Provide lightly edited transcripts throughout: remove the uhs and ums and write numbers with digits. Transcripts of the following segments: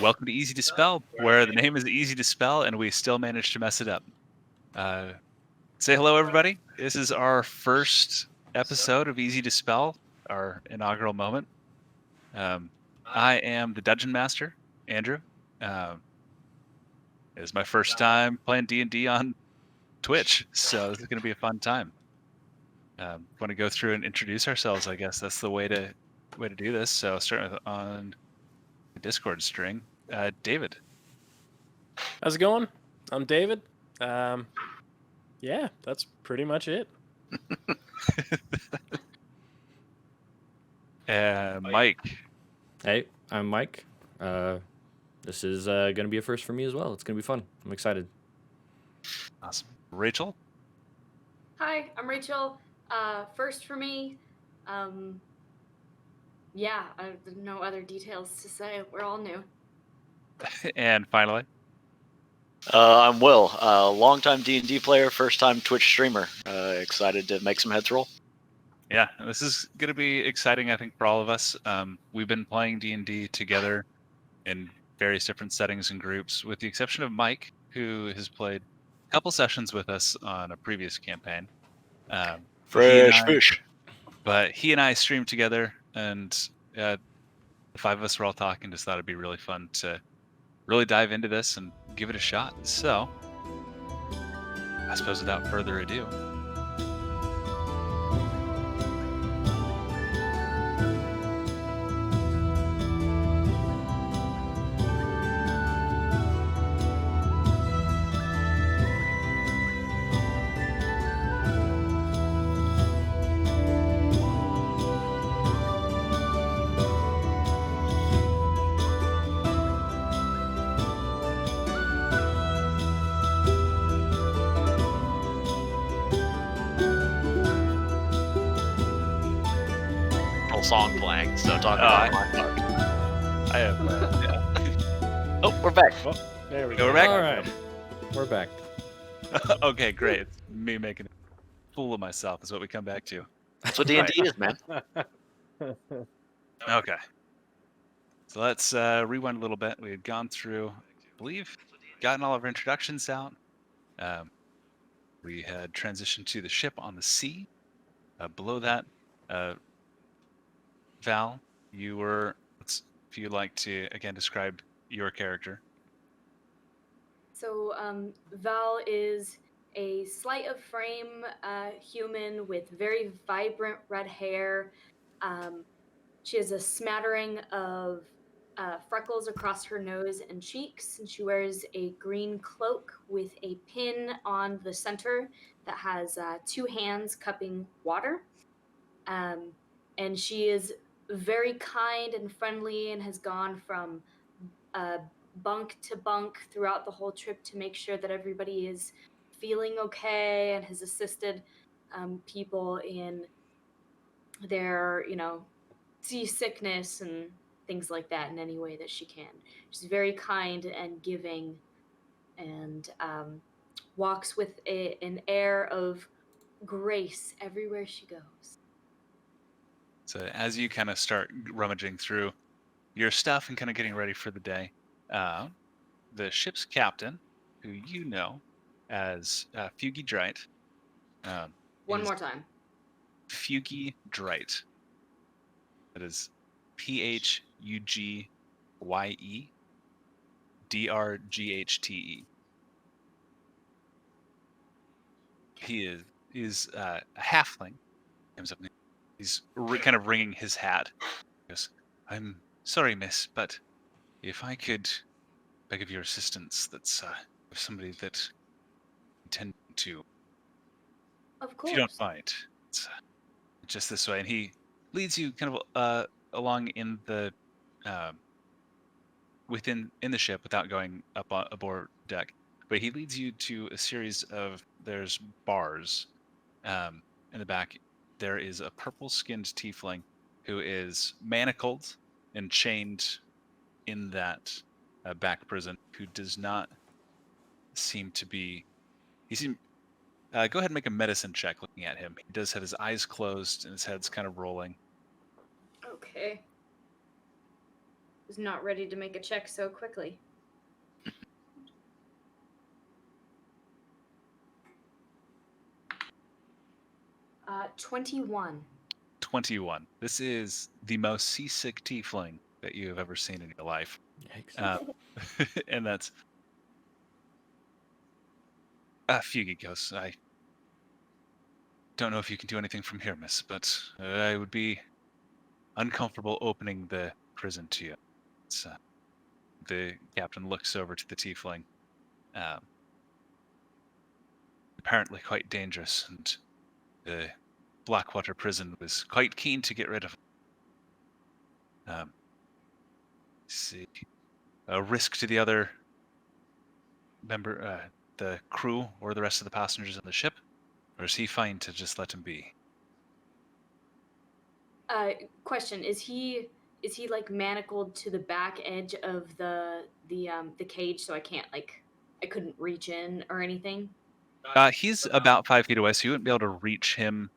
Welcome to Easy Dispel, where the name is Easy Dispel, and we still manage to mess it up. Uh, say hello, everybody. This is our first episode of Easy Dispel, our inaugural moment. Um, I am the Dungeon Master, Andrew. Um, it's my first time playing D&D on Twitch, so this is going to be a fun time. Want to go through and introduce ourselves? I guess that's the way to do this. So starting with on the Discord string, David. How's it going? I'm David. Yeah, that's pretty much it. Mike. Hey, I'm Mike. This is going to be a first for me as well. It's going to be fun. I'm excited. Awesome. Rachel. Hi, I'm Rachel. First for me, yeah, no other details to say. We're all new. And finally, I'm Will, longtime D&D player, first-time Twitch streamer. Excited to make some heads roll. Yeah, this is going to be exciting, I think, for all of us. We've been playing D&D together in various different settings and groups, with the exception of Mike, who has played a couple sessions with us on a previous campaign. Fresh fish. But he and I streamed together, and the five of us were all talking, just thought it'd be really fun to really dive into this and give it a shot. So, I suppose without further ado, Song playing, so talk about my part. I have. Yeah. Oh, we're back. Oh, there we go. go. We're back. All right. We're back. Okay, great. It's me making a fool of myself is what we come back to. That's what D&D is, man. Okay. So let's rewind a little bit. We had gone through, I believe, gotten all of our introductions out. We had transitioned to the ship on the sea. Below that, Val, you were, if you'd like to, again, describe your character. So, Val is a slight of frame human with very vibrant red hair. She has a smattering of freckles across her nose and cheeks, and she wears a green cloak with a pin on the center that has two hands cupping water. And she is very kind and friendly and has gone from bunk to bunk throughout the whole trip to make sure that everybody is feeling okay, and has assisted people in their, seasickness and things like that in any way that she can. She's very kind and giving, and walks with an air of grace everywhere she goes. So as you kind of start rummaging through your stuff and kind of getting ready for the day, the ship's captain, who you know as Fugie Drite. One more time. Fugie Drite. That is PHUGYE DRGHTE. He is a halfling. Comes up and he's kind of wringing his hat. He goes, "I'm sorry, miss, but if I could beg of your assistance, that's somebody that intend to. Of course. If you don't mind, it's just this way." And he leads you kind of along in the in the ship without going up aboard deck. But he leads you to a series of, there's bars in the back. There is a purple-skinned tiefling who is manacled and chained in that back prison, who does not seem to be. Go ahead and make a medicine check looking at him. He does have his eyes closed and his head's kind of rolling. Okay. was not ready to make a check so quickly. 21. 21. This is the most seasick tiefling that you have ever seen in your life. Yikes. And that's Fugikos. I don't know if you can do anything from here, miss, but I would be uncomfortable opening the prison to you. The captain looks over to the tiefling. Apparently quite dangerous, and the Blackwater prison was quite keen to get rid of him. See, a risk to the other member, the crew, or the rest of the passengers on the ship, or is he fine to just let him be? Question: Is he like manacled to the back edge of the cage, so I couldn't reach in or anything? He's about 5 feet away, so you wouldn't be able to reach him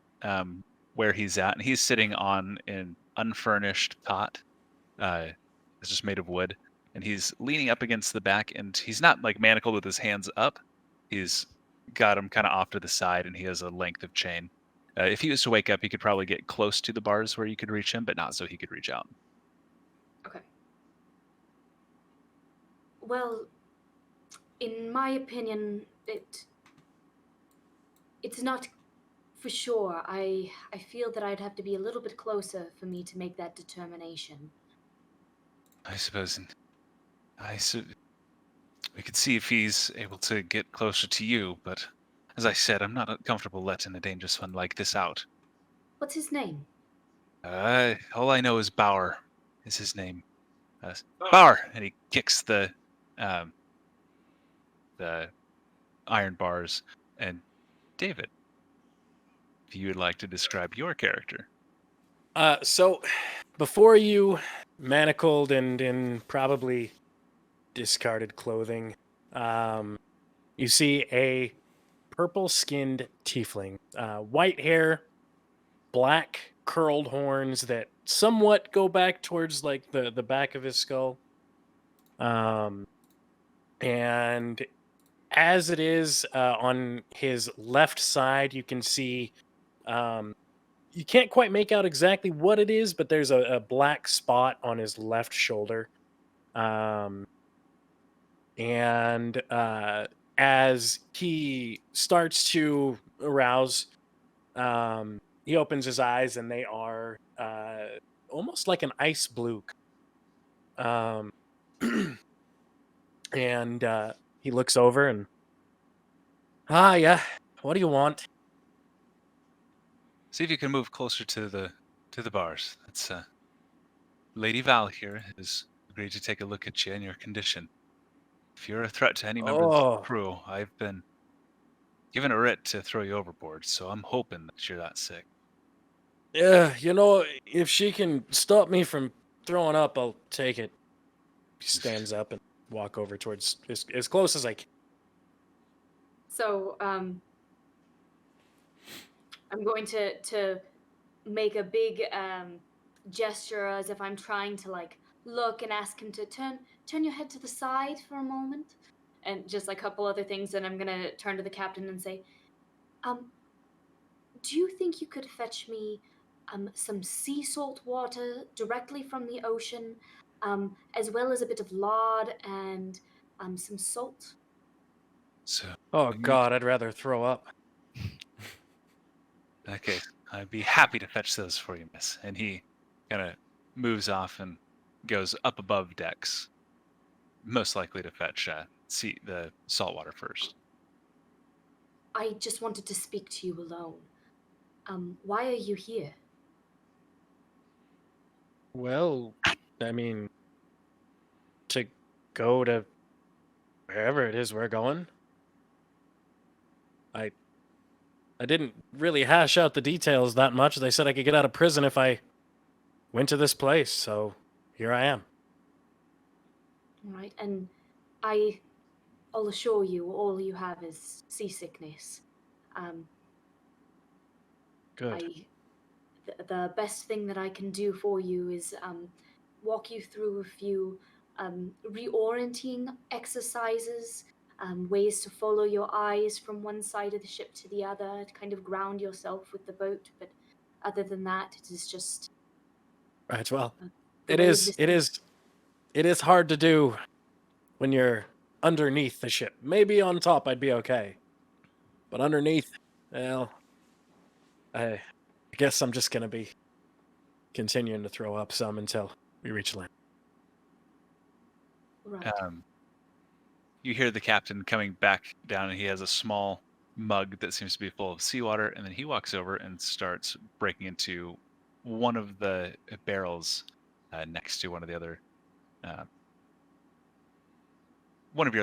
where he's at. And he's sitting on an unfurnished cot. It's just made of wood. And he's leaning up against the back, and he's not like manacled with his hands up. He's got him kind of off to the side, and he has a length of chain. If he was to wake up, he could probably get close to the bars where you could reach him, but not so he could reach out. Okay. Well, in my opinion, it's not for sure. I feel that I'd have to be a little bit closer for me to make that determination. I suppose. We could see if he's able to get closer to you, but as I said, I'm not comfortable letting a dangerous one like this out. What's his name? All I know is Bauer is his name. Bauer, and he kicks the iron bars. And David, if you would like to describe your character. So, before you manacled and in probably discarded clothing, you see a purple-skinned tiefling, white hair, black curled horns that somewhat go back towards like the back of his skull, and as it is on his left side, you can see. You can't quite make out exactly what it is, but there's a black spot on his left shoulder. And as he starts to arouse, he opens his eyes and they are almost like an ice blue. And he looks over and, yeah, what do you want? See if you can move closer to the bars. It's Lady Val here has agreed to take a look at you and your condition. If you're a threat to any member of the crew, I've been given a writ to throw you overboard, so I'm hoping that you're that sick. Yeah, if she can stop me from throwing up, I'll take it. He stands up and walk over towards as close as I can. So, I'm going to make a big gesture as if I'm trying to like look and ask him to turn your head to the side for a moment, and just like a couple other things. And I'm gonna turn to the captain and say, do you think you could fetch me some sea salt water directly from the ocean, as well as a bit of lard and some salt? So, Oh God, I'd rather throw up. Okay, I'd be happy to fetch those for you, miss. And he kind of moves off and goes up above decks, most likely to fetch the salt water first. I just wanted to speak to you alone. Why are you here? Well, I mean, to go to wherever it is we're going. I didn't really hash out the details that much. They said I could get out of prison if I went to this place, so here I am. All right, and I'll assure you, all you have is seasickness. Good. The best thing that I can do for you is walk you through a few reorienting exercises, ways to follow your eyes from one side of the ship to the other, to kind of ground yourself with the boat. But other than that, it is just Right. Well, the it way of is. the It is hard to do when you're underneath the ship. Maybe on top I'd be okay, but underneath, well, I guess I'm just gonna be continuing to throw up some until we reach land. Right. You hear the captain coming back down, and he has a small mug that seems to be full of seawater, and then he walks over and starts breaking into one of the barrels next to one of your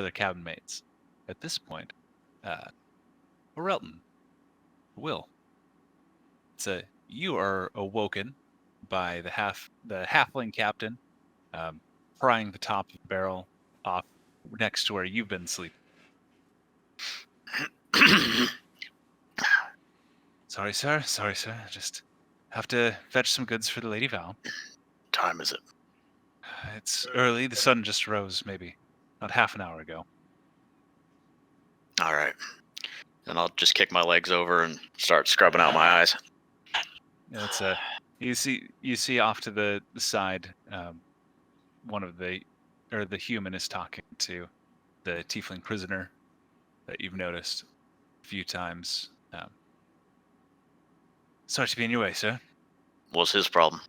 other cabin mates. At this point, Orelton, Will, you are awoken by the halfling captain prying the top of the barrel off next to where you've been sleeping. Sorry, sir. Just have to fetch some goods for the Lady Val. Time is it? It's early. The sun just rose, maybe about half an hour ago. All right. And I'll just kick my legs over and start scrubbing out my eyes. It's you see off to the side, the human is talking to the tiefling prisoner that you've noticed a few times. Sorry to be in your way, sir. What's his problem?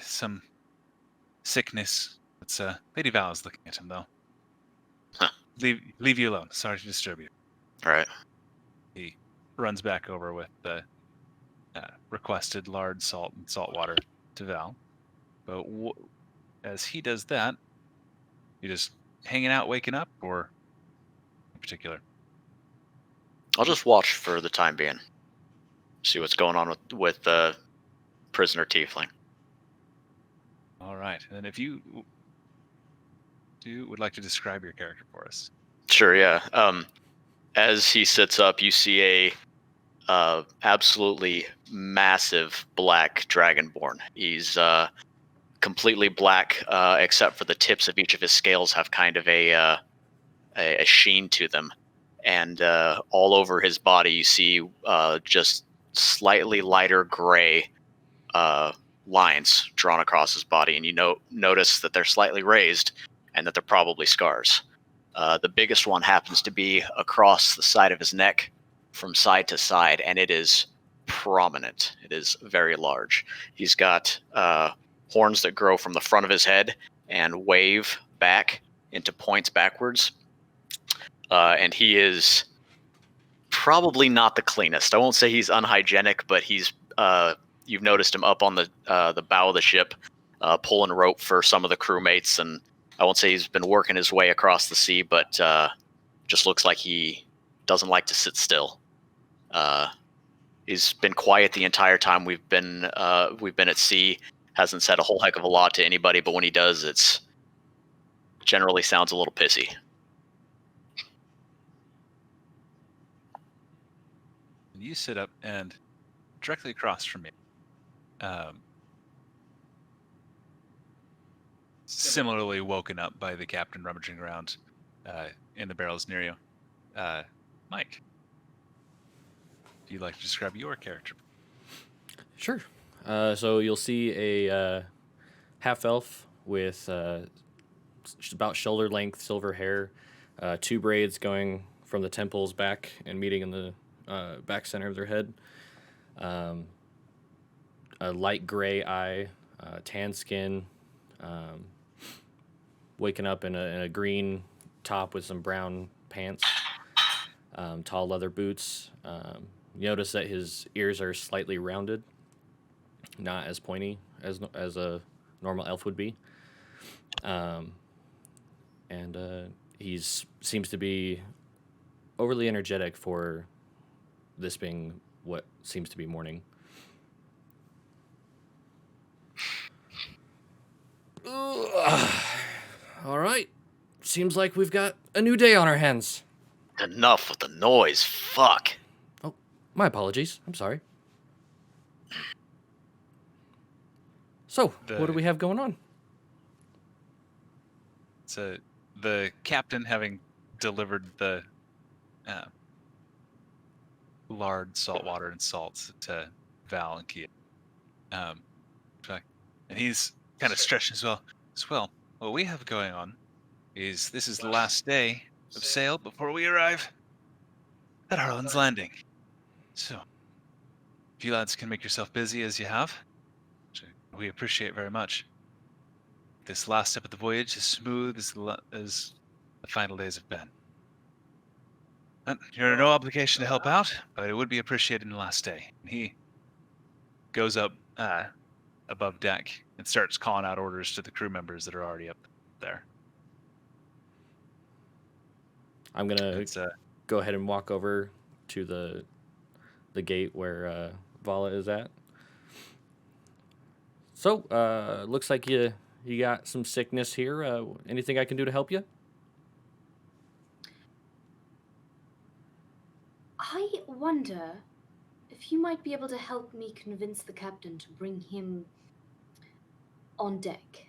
Some sickness. It's Lady Val is looking at him though. Huh. Leave you alone. Sorry to disturb you. All right. He runs back over with the requested lard, salt, and salt water to Val. But as he does that, you just hanging out, waking up, or in particular? I'll just watch for the time being. See what's going on with the prisoner tiefling. All right. And then if you would like to describe your character for us. Sure, yeah. As he sits up, you see a absolutely massive black dragonborn. He's completely black, except for the tips of each of his scales have kind of a sheen to them. And all over his body, you see just slightly lighter gray lines drawn across his body. And you notice that they're slightly raised and that they're probably scars. The biggest one happens to be across the side of his neck from side to side, and it is prominent. It is very large. He's got horns that grow from the front of his head and wave back into points backwards. And he is probably not the cleanest. I won't say he's unhygienic, but he's you've noticed him up on the bow of the ship, pulling rope for some of the crewmates, and I won't say he's been working his way across the sea, but just looks like he doesn't like to sit still. He's been quiet the entire time we've been at sea. Hasn't said a whole heck of a lot to anybody, but when he does, it's generally sounds a little pissy. You sit up, and directly across from you, similarly woken up by the captain rummaging around in the barrels near you, Mike. If you'd like to describe your character. Sure. So you'll see a half elf with about shoulder length silver hair, 2 braids going from the temples back and meeting in the back center of their head, a light gray eye, tan skin, waking up in a green top with some brown pants, tall leather boots. You notice that his ears are slightly rounded, not as pointy as a normal elf would be. And he seems to be overly energetic for this being what seems to be morning. All right. Seems like we've got a new day on our hands. Enough with the noise. Fuck. Oh, my apologies. I'm sorry. So, what do we have going on? So the captain, having delivered the lard, salt water, and salts to Val and Kia, and he's kind of stretching as well. What we have going on is this is the last day of sail before we arrive at Harlan's Landing. So, if you lads can make yourself busy as you have, which we appreciate very much. This last step of the voyage as smooth as the final days have been. And you're under no obligation to help out, but it would be appreciated in the last day. And he goes up above deck and starts calling out orders to the crew members that are already up there. I'm gonna go ahead and walk over to the gate where Vala is at. So, looks like you got some sickness here. Anything I can do to help you? I wonder if you might be able to help me convince the captain to bring him on deck.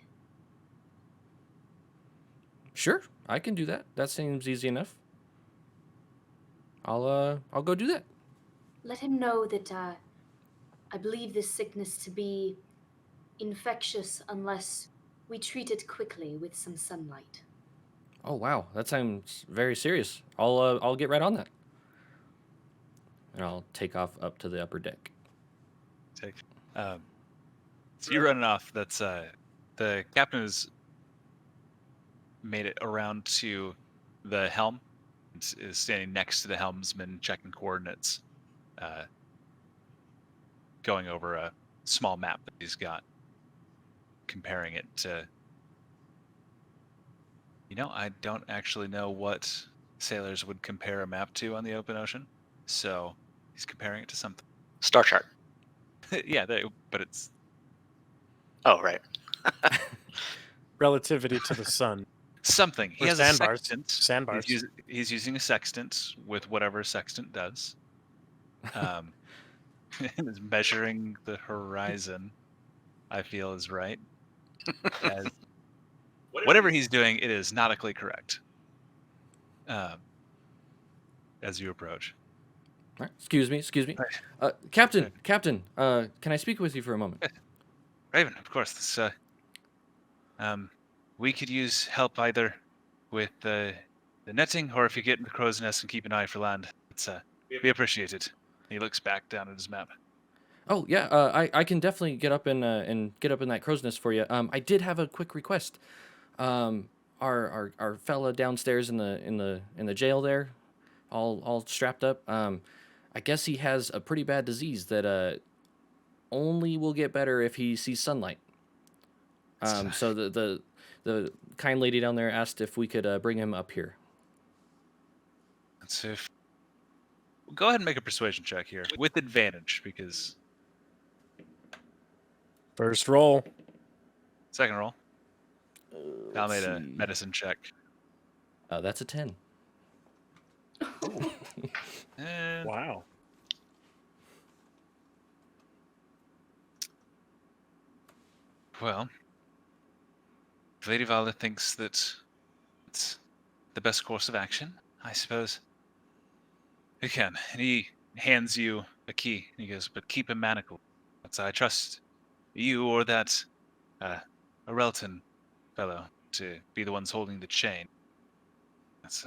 Sure, I can do that. That seems easy enough. I'll go do that. Let him know that I believe this sickness to be infectious unless we treat it quickly with some sunlight. Oh wow, that sounds very serious. I'll get right on that. And I'll take off up to the upper deck. So you're running off. That's the captain has made it around to the helm. Is standing next to the helmsman, checking coordinates, going over a small map that he's got, comparing it to. I don't actually know what sailors would compare a map to on the open ocean, so he's comparing it to something. Star chart. Yeah, but it's. Oh, right. Relativity to the sun. Something. He Or has sandbars. a sextant. Sandbars. He's using a sextant with whatever a sextant does. And is measuring the horizon, I feel is right. As whatever he's doing, it is nautically correct. As you approach. All right. Excuse me. Captain, Captain, can I speak with you for a moment? Raven, of course. This, we could use help either with the netting, or if you get in the crow's nest and keep an eye for land. It's we appreciate it. He looks back down at his map. Oh yeah, I can definitely get up and get up in that crow's nest for you. I did have a quick request. Our fella downstairs in the jail there, all strapped up. I guess he has a pretty bad disease that only will get better if he sees sunlight. So the kind lady down there asked if we could bring him up here. Let's see if. Go ahead and make a persuasion check here with advantage, because First roll. second roll. Val Let's made a see. medicine check. That's a 10. And Wow. well, if Lady Vala thinks that it's the best course of action, I suppose we can. And he hands you a key. And he goes, but keep him manacled. That's I trust you or that Arelton fellow to be the ones holding the chain. That's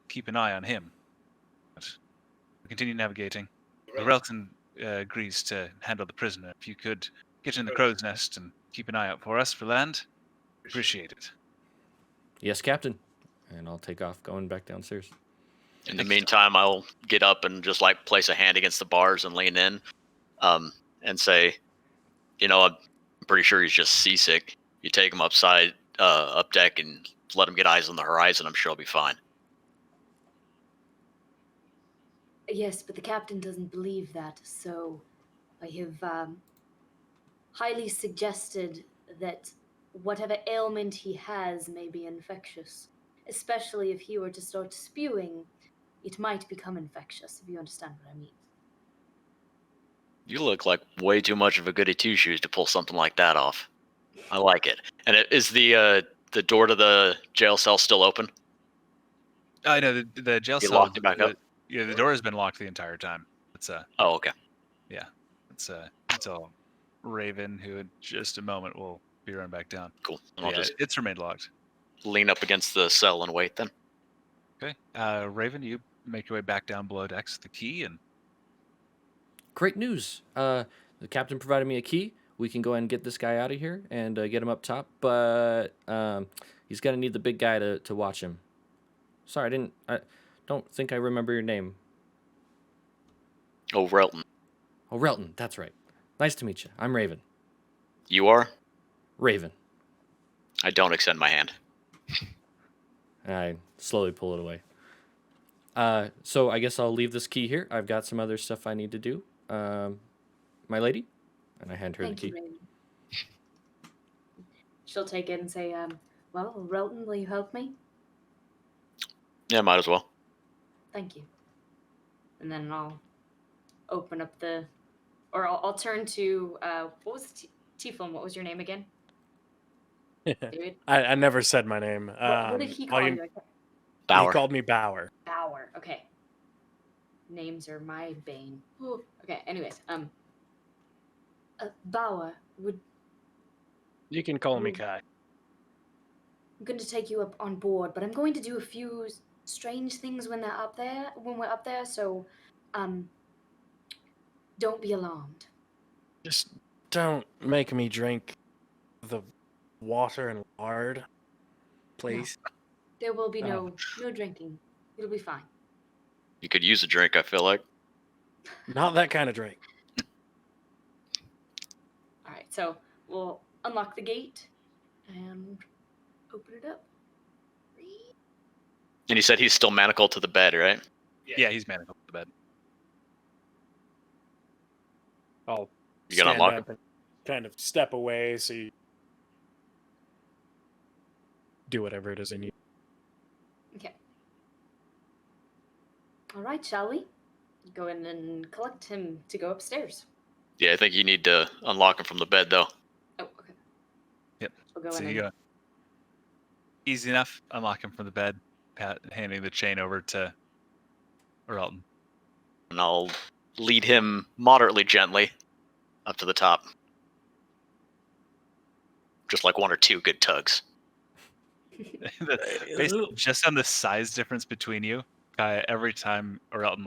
keep an eye on him. But we continue navigating. Arelton agrees to handle the prisoner. If you could get in the crow's nest and keep an eye out for us for land, appreciate it. Yes, Captain. And I'll take off going back downstairs. In the meantime, I'll get up and just like place a hand against the bars and lean in, and say, I'm pretty sure he's just seasick. You take him up deck and let him get eyes on the horizon. I'm sure he'll be fine. Yes, but the captain doesn't believe that, so I have highly suggested that whatever ailment he has may be infectious. Especially if he were to start spewing, it might become infectious, if you understand what I mean. You look like way too much of a goody two shoes to pull something like that off. I like it. And is the door to the jail cell still open? I know the jail You cell. locked it back up? Yeah, the door has been locked the entire time. It's Oh, okay. it's until Raven, who in just a moment will be run back down. Cool. And But I'll yeah, just it's remained locked. lean up against the cell and wait then. Okay, Raven, you make your way back down below decks with the key, and Great news. The captain provided me a key. We can go ahead and get this guy out of here and get him up top. But he's gonna need the big guy to watch him. Sorry, I don't think I remember your name. Oh, Relton. Oh, Relton. That's right. Nice to meet you. I'm Raven. You are? Raven. I don't extend my hand. And I slowly pull it away. So I guess I'll leave this key here. I've got some other stuff I need to do. My lady, and I hand her Thank the you, key. Raven. She'll take it and say, well, Relton, will you help me? Yeah, might as well. Thank you. And then I'll open up I'll turn to, what was Tieflin, what was your name again? David? I never said my name. What did he call you? He Bauer. called me Bauer. Bauer. Okay. Names are my bane. Ooh. Okay. Anyways, Bauer, You can call me Ooh. Kai. I'm going to take you up on board, but I'm going to do a few strange things when we're up there. So, don't be alarmed. Just don't make me drink the water and lard, please. There will be Oh. no drinking. It'll be fine. You could use a drink, I feel like. Not that kind of drink. All right. So we'll unlock the gate and open it up. And you said he's still manacled to the bed, right? yeah, he's manacled to the bed. I'll You gonna stand unlock up and kind of step away so you do whatever it is I need. Okay. All right. Shall we go in and collect him to go upstairs? Yeah, I think you need to unlock him from the bed, though. Oh, okay. Yep. We'll go So in you and go. Easy enough. Unlock him from the bed. Pat handing the chain over to Relton. And I'll lead him moderately gently up to the top. Just like one or two good tugs. Based just on the size difference between you, every time Relton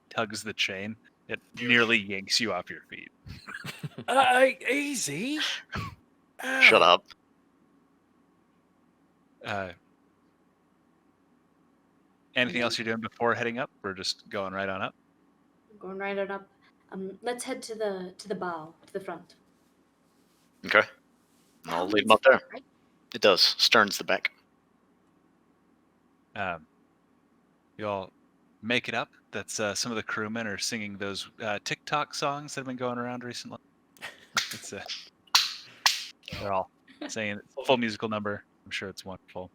tugs the chain, it nearly yanks you off your feet. Easy. Shut up. Anything else you're doing before heading up? We're just going right on up. going right on up. Let's head to the bow, to the front. Okay. I'll Bow lead him means up there. right? It does. Stern's the back. You all make it up. That's some of the crewmen are singing those TikTok songs that have been going around recently. It's they're all saying it's a full musical number. I'm sure it's wonderful.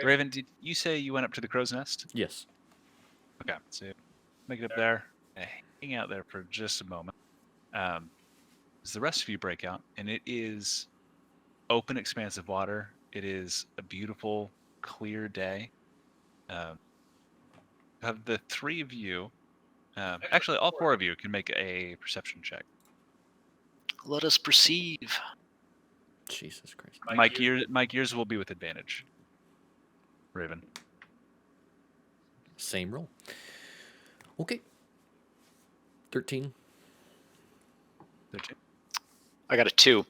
Raven, did you say you went up to the crow's nest? Yes. Okay, so make it up there. Hang out there for just a moment. As the rest of you break out, and it is open, expansive water. It is a beautiful, clear day. Have the three of you, actually all four of you can make a perception check. Let us perceive. Jesus Christ. Mike, yours will be with advantage. Raven. Same roll. Okay. 13. 13. I got a 2.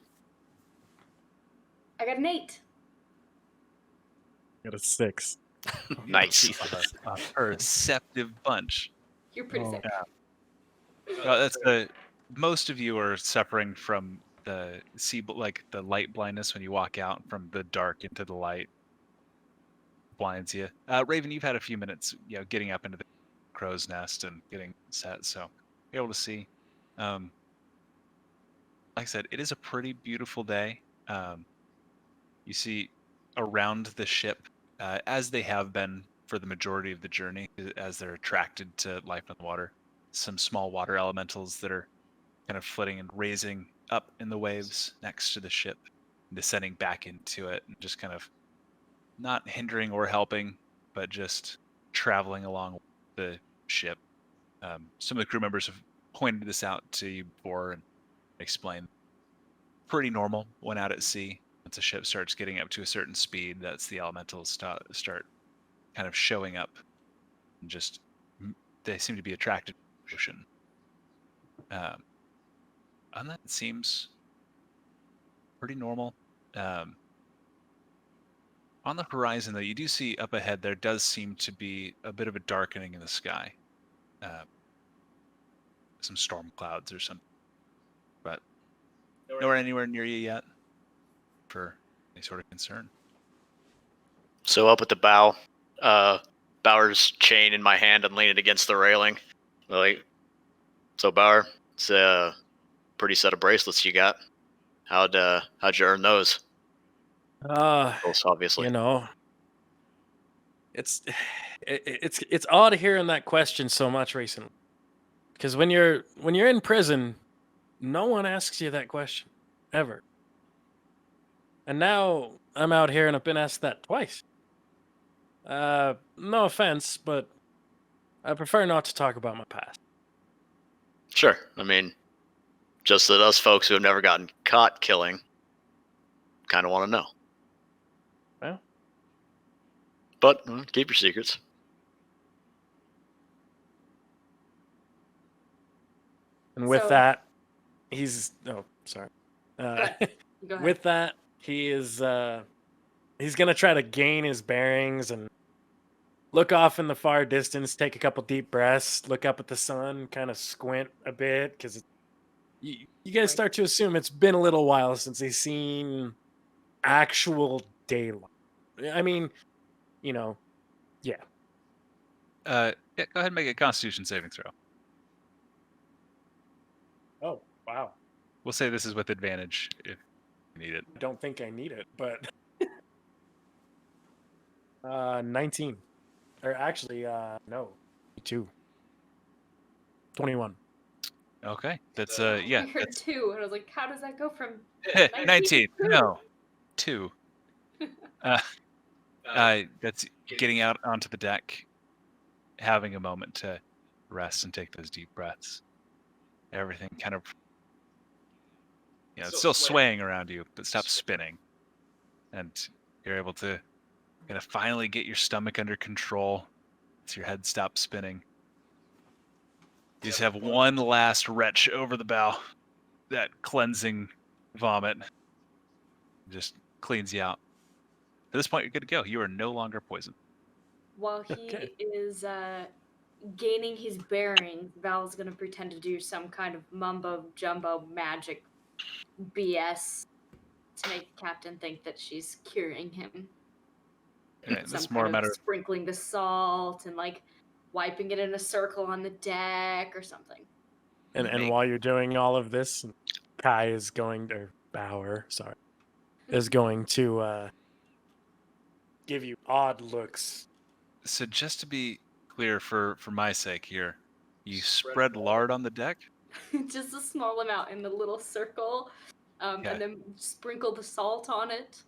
I got an 8. Got a 6. Nice. A perceptive bunch. You're pretty sick. That's most of you are suffering from the the light blindness when you walk out from the dark into the light blinds you. Raven, you've had a few minutes, getting up into the crow's nest and getting set, so you're able to see. Like I said, it is a pretty beautiful day. You see around the ship, as they have been for the majority of the journey, as they're attracted to life on the water. some small water elementals that are kind of flitting and raising up in the waves next to the ship, descending back into it, and just kind of not hindering or helping, but just traveling along the ship. Some of the crew members have pointed this out to you before and explained. Pretty normal when out at sea. Once a ship starts getting up to a certain speed, that's the elementals start kind of showing up, and just they seem to be attracted to the ocean. And that seems pretty normal. On the horizon, though, you do see up ahead there does seem to be a bit of a darkening in the sky. Some storm clouds or something. But nowhere anywhere near you yet for any sort of concern. So up at the bow, Bauer's chain in my hand and leaning against the railing. Like, so Bauer, it's a pretty set of bracelets you got. How'd you earn those? Those, obviously. You know, it's odd hearing that question so much recently, because when you're in prison, no one asks you that question ever. And now I'm out here and I've been asked that twice. No offense, but I prefer not to talk about my past. Sure. I mean, just that us folks who have never gotten caught killing kind of want to know. Well, but keep your secrets. And with So- that, he's sorry. Go ahead. With that, he is he's gonna try to gain his bearings and look off in the far distance, take a couple deep breaths, look up at the sun, kind of squint a bit, because you guys start to assume it's been a little while since he's seen actual daylight. I mean, yeah. Yeah, go ahead and make a Constitution saving throw. Oh, wow. We'll say this is with advantage if you need it. I don't think I need it, but 19. Or actually, no. 2. 21. Okay, that's I yeah, heard that's 2, and I was like, how does that go from 19. to No, 2. That's getting out onto the deck, having a moment to rest and take those deep breaths. Everything kind of, it's still swaying around you, but stops spinning, and you're able to kind of finally get your stomach under control as your head stops spinning. You just have one last retch over the bow. That cleansing vomit just cleans you out. At this point, you're good to go. You are no longer poisoned. While he Okay. is gaining his bearings, Val's gonna pretend to do some kind of mumbo jumbo magic BS to make the captain think that she's curing him. Okay, this Some is more a kind matter of sprinkling the salt and like wiping it in a circle on the deck or something. And Make- while you're doing all of this, Kai is going to, or Bauer, sorry, is going to give you odd looks. So just to be clear for my sake here, you spread lard on the deck? Just a small amount in the little circle, Okay. and then sprinkle the salt on it.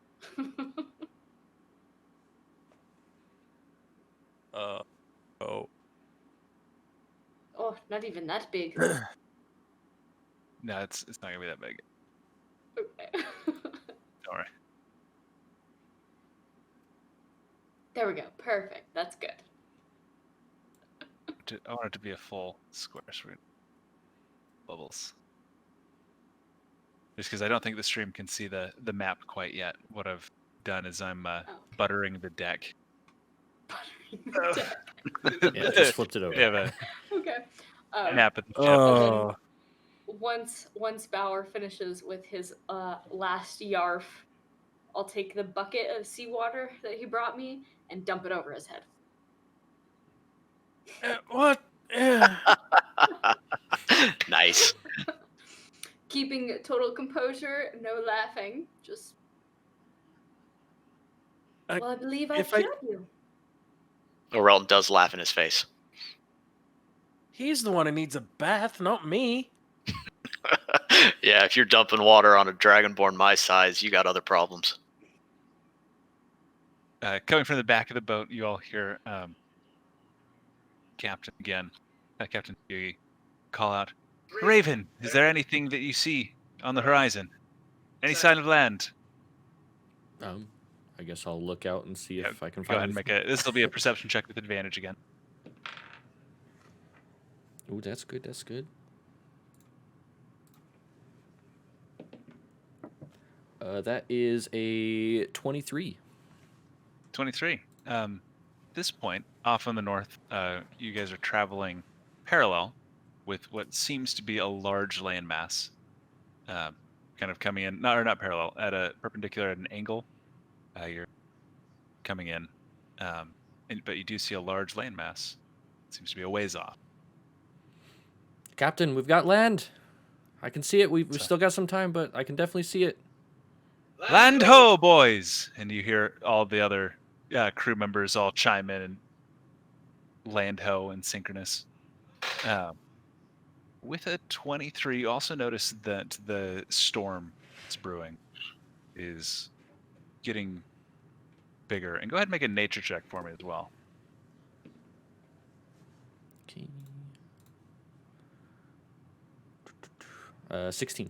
Oh. Oh, not even that big. No, it's not gonna be that big. Okay. Don't worry. There we go. Perfect. That's good. I want it to be a full square. So bubbles. Just because I don't think the stream can see the map quite yet. What I've done is I'm buttering the deck. Yeah, just flipped it over. We have a Okay. map at the ship. Oh. Once Bauer finishes with his last yarf, I'll take the bucket of seawater that he brought me and dump it over his head. What? Nice. Keeping total composure, no laughing, just. I- Well, I believe I if I- cured you. Orel does laugh in his face. He's the one who needs a bath, not me. Yeah, if you're dumping water on a dragonborn my size, you got other problems. Coming from the back of the boat, you all hear Captain again. Captain Yugi call out, Raven, is there anything that you see on the horizon? Any sign of land? I guess I'll look out and see if I can Go find ahead and make this will be a perception check with advantage again. Ooh, that's good. That's good. That is a 23. 23. At this point, off in the north, you guys are traveling parallel with what seems to be a large landmass, kind of coming in, not parallel, at a perpendicular at an angle. You're coming in, but you do see a large landmass. It seems to be a ways off. Captain, we've got land. I can see it. We've still got some time, but I can definitely see it. Land ho, boys! And you hear all the other crew members all chime in and land ho and synchronous. With a 23, you also notice that the storm that's brewing is getting bigger. And go ahead and make a nature check for me as well. Okay. 16.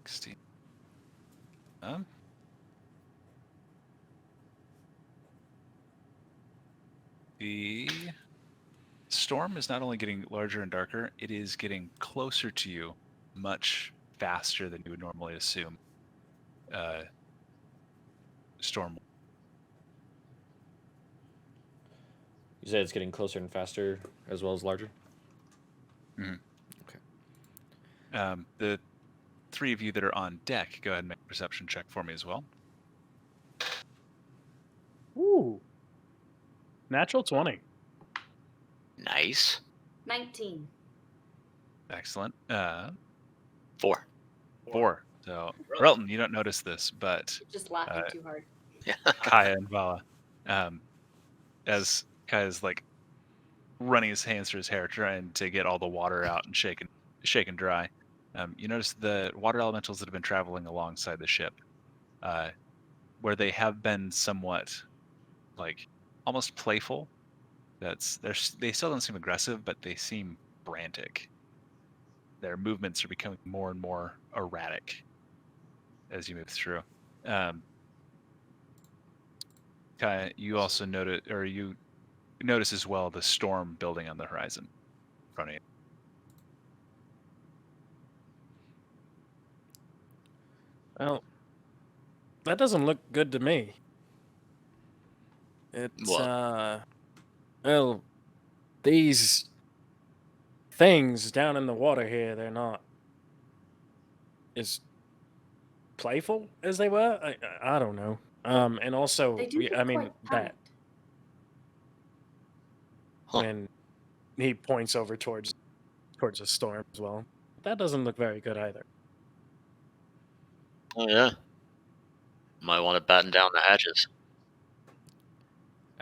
16. The storm is not only getting larger and darker, it is getting closer to you much faster than you would normally assume. Storm. You said it's getting closer and faster as well as larger? Mm-hmm. Okay. The three of you that are on deck, go ahead and make a perception check for me as well. Ooh. Natural 20. Nice. 19. Excellent. 4. 4. So, Relton, you don't notice this, but Just laughing too hard. Kaya and Vala, as Kaya's like running his hands through his hair, trying to get all the water out and shaken dry. You notice the water elementals that have been traveling alongside the ship, where they have been somewhat like almost playful. They still don't seem aggressive, but they seem frantic. Their movements are becoming more and more erratic as you move through. Kaya, you also notice as well the storm building on the horizon in front of you. Well, that doesn't look good to me. It's, What? well, these things down in the water here, they're not as playful as they were. I don't know. And also, They do look I mean, quite that kind. Huh. when he points over towards the storm as well. That doesn't look very good either. Oh, yeah. Might want to batten down the hatches.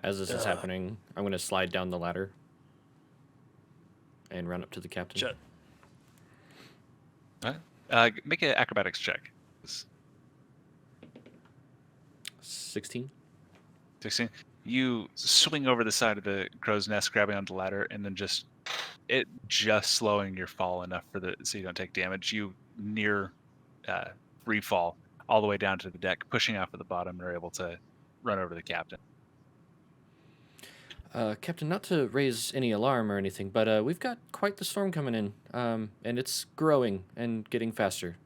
As this is happening, I'm going to slide down the ladder and run up to the captain. Make an acrobatics check. 16. 16. You swing over the side of the crow's nest, grabbing onto the ladder, and then just slowing your fall enough so you don't take damage. You near free fall all the way down to the deck, pushing off at the bottom, and are able to run over to the captain. Captain, not to raise any alarm or anything, but we've got quite the storm coming in, and it's growing and getting faster.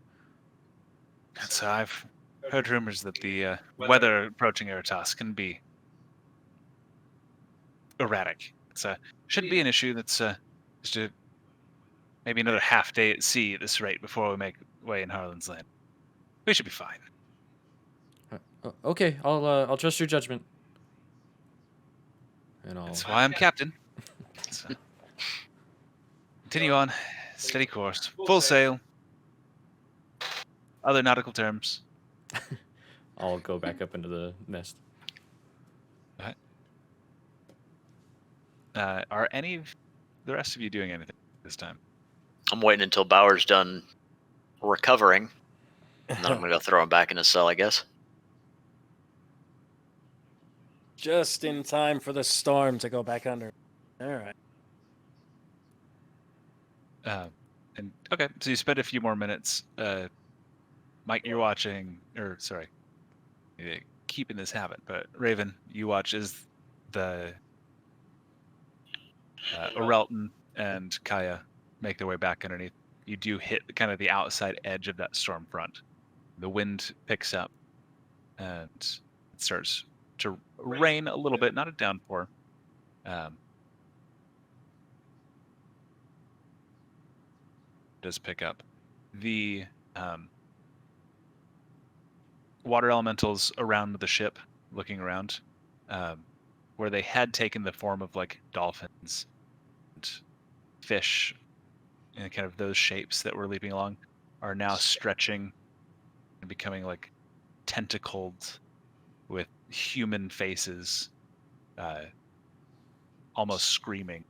So I've heard rumors that the weather approaching Eritas can be erratic. It shouldn't be an issue. That's just maybe another half day at sea at this rate before we make way in Harlan's Land. We should be fine. Okay, I'll trust your judgment. And That's why I'm captain. So, continue on, steady course, full sail. Other nautical terms. I'll go back up into the nest. Are any of the rest of you doing anything this time? I'm waiting until Bauer's done recovering, and then I'm gonna go throw him back in his cell, I guess. Just in time for the storm to go back under. All right. And okay, so you spend a few more minutes. Mike, you're watching, or sorry, keeping this habit. But Raven, you watch as the Orelton and Kaya make their way back underneath. You do hit kind of the outside edge of that storm front. The wind picks up, and it starts to rain a little bit, not a downpour. Does pick up. The water elementals around the ship, looking around, where they had taken the form of like dolphins and fish and kind of those shapes that were leaping along, are now stretching and becoming like tentacled with human faces, almost screaming.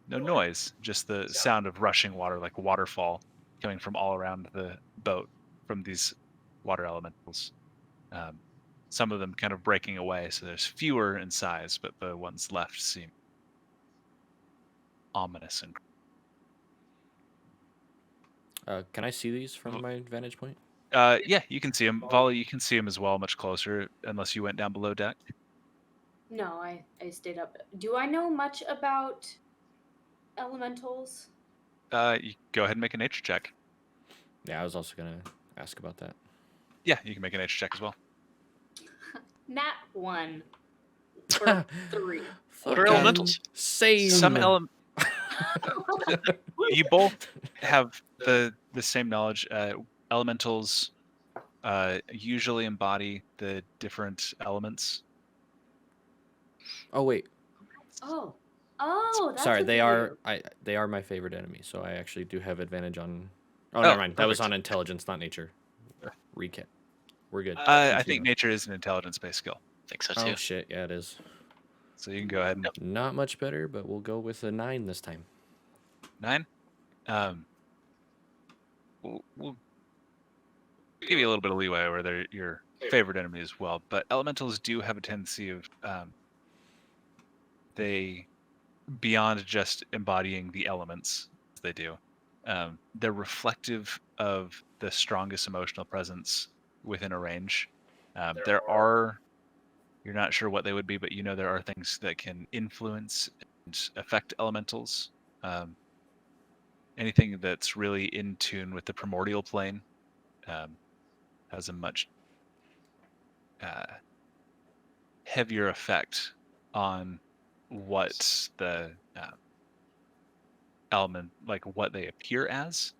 No noise, just the sound of rushing water, like a waterfall coming from all around the boat from these water elementals. Some of them kind of breaking away, so there's fewer in size, but the ones left seem ominous and Can I see these from my vantage point? yeah, you can see them. Volley, you can see them as well, much closer, unless you went down below deck. No, I stayed up. Do I know much about elementals? You go ahead and make a nature check. Yeah, I was also gonna ask about that. Yeah, you can make a nature check as well. Nat 1 or 3. What are Fucking elementals? Same. You both have the same knowledge. Elementals usually embody the different elements. Oh wait, Oh, that's sorry. what They they are do. they are my favorite enemy, so I actually do have advantage on. Oh, Oh, never mind. That was perfect. on intelligence, not nature. Recap. We're good. I think nature is an intelligence-based skill, I think so too. Oh shit, yeah, it is. so you can go ahead and Not much better, but we'll go with a 9 this time. 9. We'll give you a little bit of leeway where they're your favorite enemy as well. But elementals do have a tendency of they, beyond just embodying the elements, as they do, they're reflective of the strongest emotional presence within a range. There are, you're not sure what they would be, but you know there are things that can influence and affect elementals. Anything that's really in tune with the primordial plane has a much heavier effect on what the element, like what they appear as.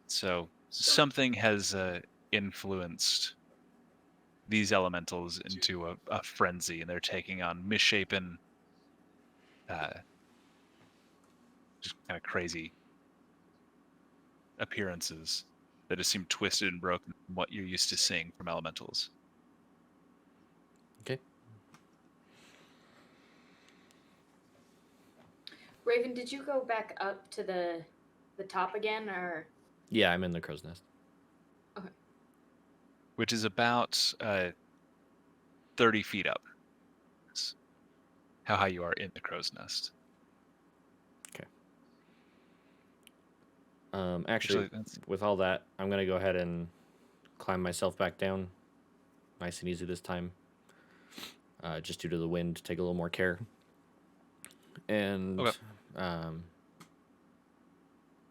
So something has influenced these elementals into a frenzy, and they're taking on misshapen, just kind of crazy appearances that just seem twisted and broken from what you're used to seeing from elementals. Okay. Raven, did you go back up to the top again, or? Yeah, I'm in the crow's nest. Which is about 30 feet up. That's how high you are in the crow's nest. Actually, that's with all that, I'm gonna go ahead and climb myself back down, nice and easy this time. Just due to the wind, take a little more care. And Okay.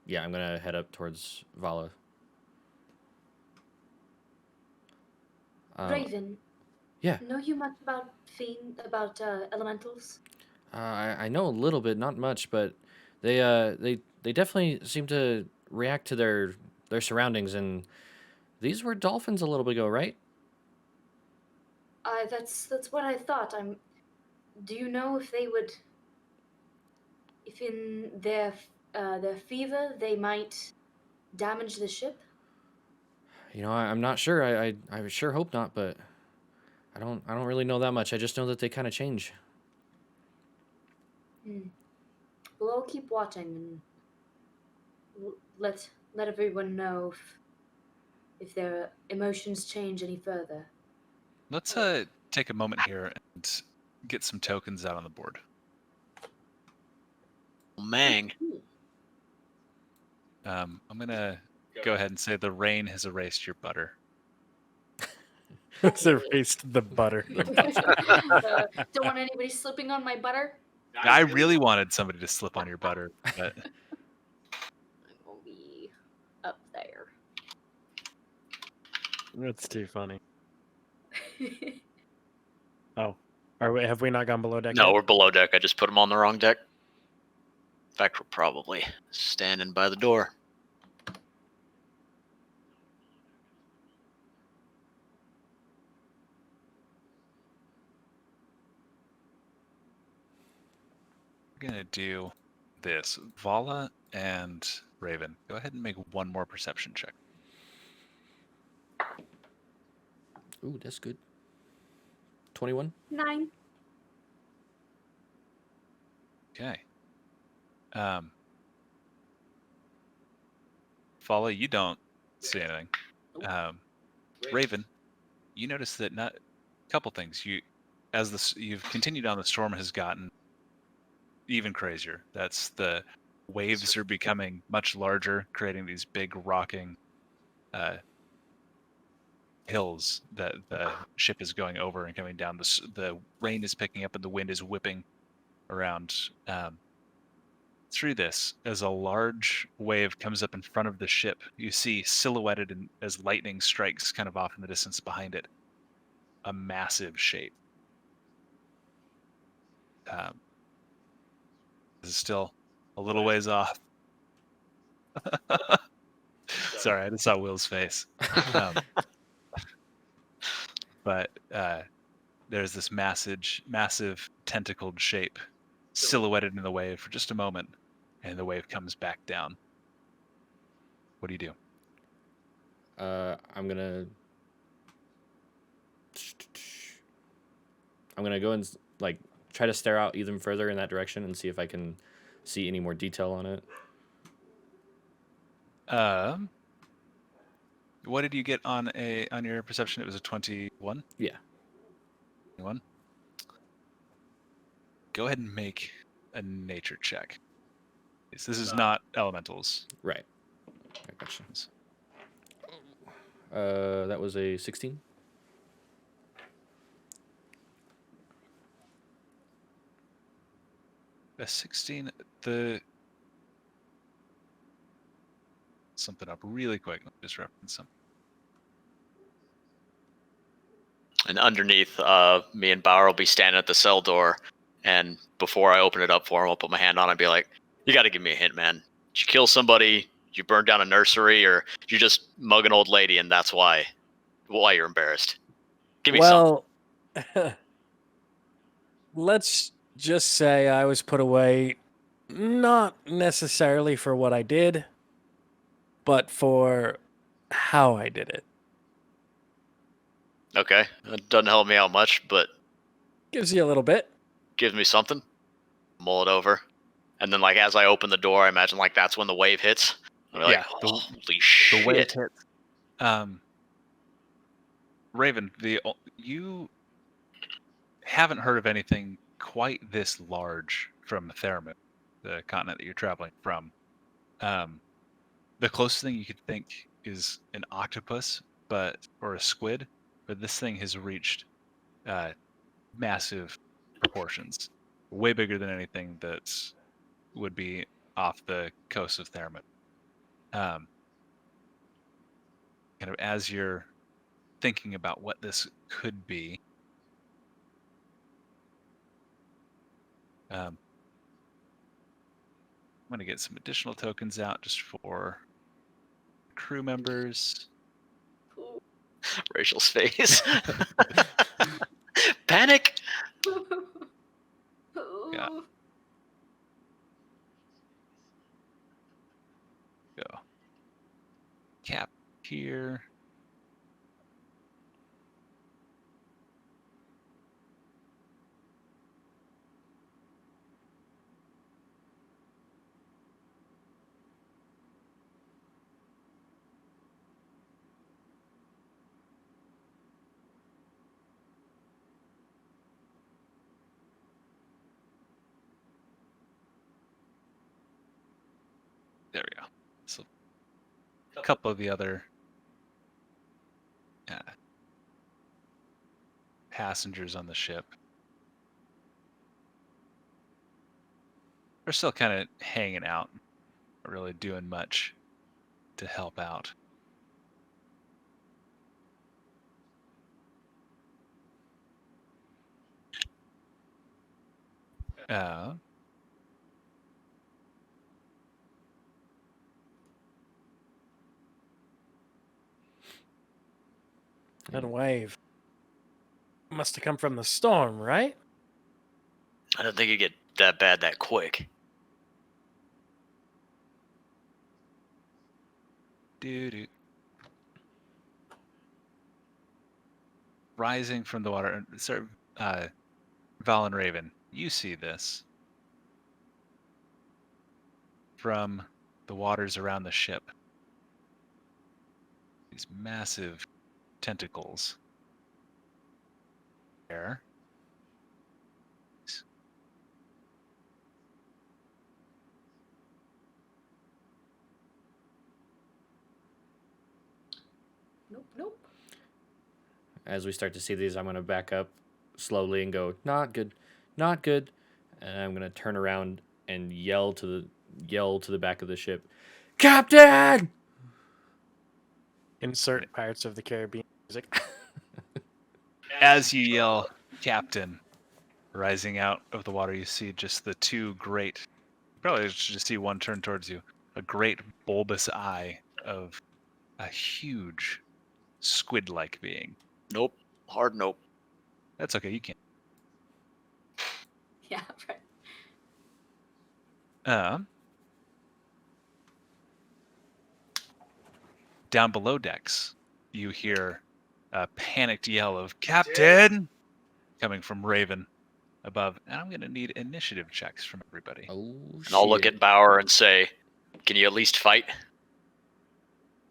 yeah, I'm gonna head up towards Vala. Raven. Yeah. Know you much about elementals? I know a little bit, not much, but they definitely seem to react to their surroundings, and these were dolphins a little bit ago, right? That's what I thought. Do you know if they would, if in their fever they might damage the ship? You know, I'm not sure. I sure hope not, but I don't really know that much. I just know that they kind of change. We'll all keep watching and let everyone know if their emotions change any further. Let's take a moment here and get some tokens out on the board. Mang. I'm gonna go ahead and say the rain has erased your butter. It's erased the butter. Don't want anybody slipping on my butter. I really wanted somebody to slip on your butter, but I will be up there. That's too funny. Oh, have we not gone below deck? No, yet? we're below deck. I just put them on the wrong deck. In fact, we're probably standing by the door. we're gonna do this. Vala and Raven, go ahead and make one more perception check. Ooh, that's good. 21. 9. Okay. Vala, you don't see anything. Raven, you notice that not a couple things. You've continued on, the storm has gotten even crazier. That's the waves are becoming much larger, creating these big rocking hills that the ship is going over and coming down. The rain is picking up and the wind is whipping around through this. As a large wave comes up in front of the ship, you see silhouetted as lightning strikes kind of off in the distance behind it, a massive shape. This is still a little ways off. Sorry, I just saw Will's face. But there's this massive tentacled shape silhouetted in the wave for just a moment, and the wave comes back down. What do you do? I'm gonna go and like try to stare out even further in that direction and see if I can see any more detail on it. What did you get on your perception? It was a 21? Yeah. 21. Go ahead and make a nature check. This is not elementals. Right. I gotcha. That was a 16. A 16. Something up really quick. Let me just reference some. And underneath, me and Bauer will be standing at the cell door. And before I open it up for him, I'll put my hand on it and be like, "You got to give me a hint, man. Did you kill somebody? Did you burn down a nursery? Or did you just mug an old lady and that's why you're embarrassed? Give me something." Well, let's just say I was put away not necessarily for what I did, but for how I did it. Okay. It doesn't help me out much, but Gives you a little bit. gives me something. Mull it over. And then, like, as I open the door, I imagine, like, that's when the wave hits. I'll be like, Yeah, holy shit. The wave hits. Raven, you haven't heard of anything quite this large from Theramut, the continent that you're traveling from. The closest thing you could think is an octopus, or a squid, but this thing has reached massive proportions, way bigger than anything that would be off the coast of Theramut. Kind of as you're thinking about what this could be, I'm going to get some additional tokens out just for crew members. Rachel's face. Panic. Yeah. Go. Cap here. There we go. So a couple of the other passengers on the ship are still kind of hanging out, not really doing much to help out. That wave must have come from the storm, right? I don't think it get that bad that quick. Doo-doo. Rising from the water, sir, Val and Raven, you see this from the waters around the ship. These massive tentacles. There. Nope. As we start to see these, I'm going to back up slowly and go, not good, not good. And I'm going to turn around and yell to the back of the ship, Captain! Insert Pirates of the Caribbean music. As you yell, Captain, rising out of the water, you see just the two great, probably should just see one turn towards you, a great bulbous eye of a huge squid-like being. Nope. Hard nope. That's okay, you can't. Yeah, right. Down below decks, you hear a panicked yell of Captain coming from Raven above. And I'm going to need initiative checks from everybody. Oh, And I'll look at Bauer and say, can you at least fight?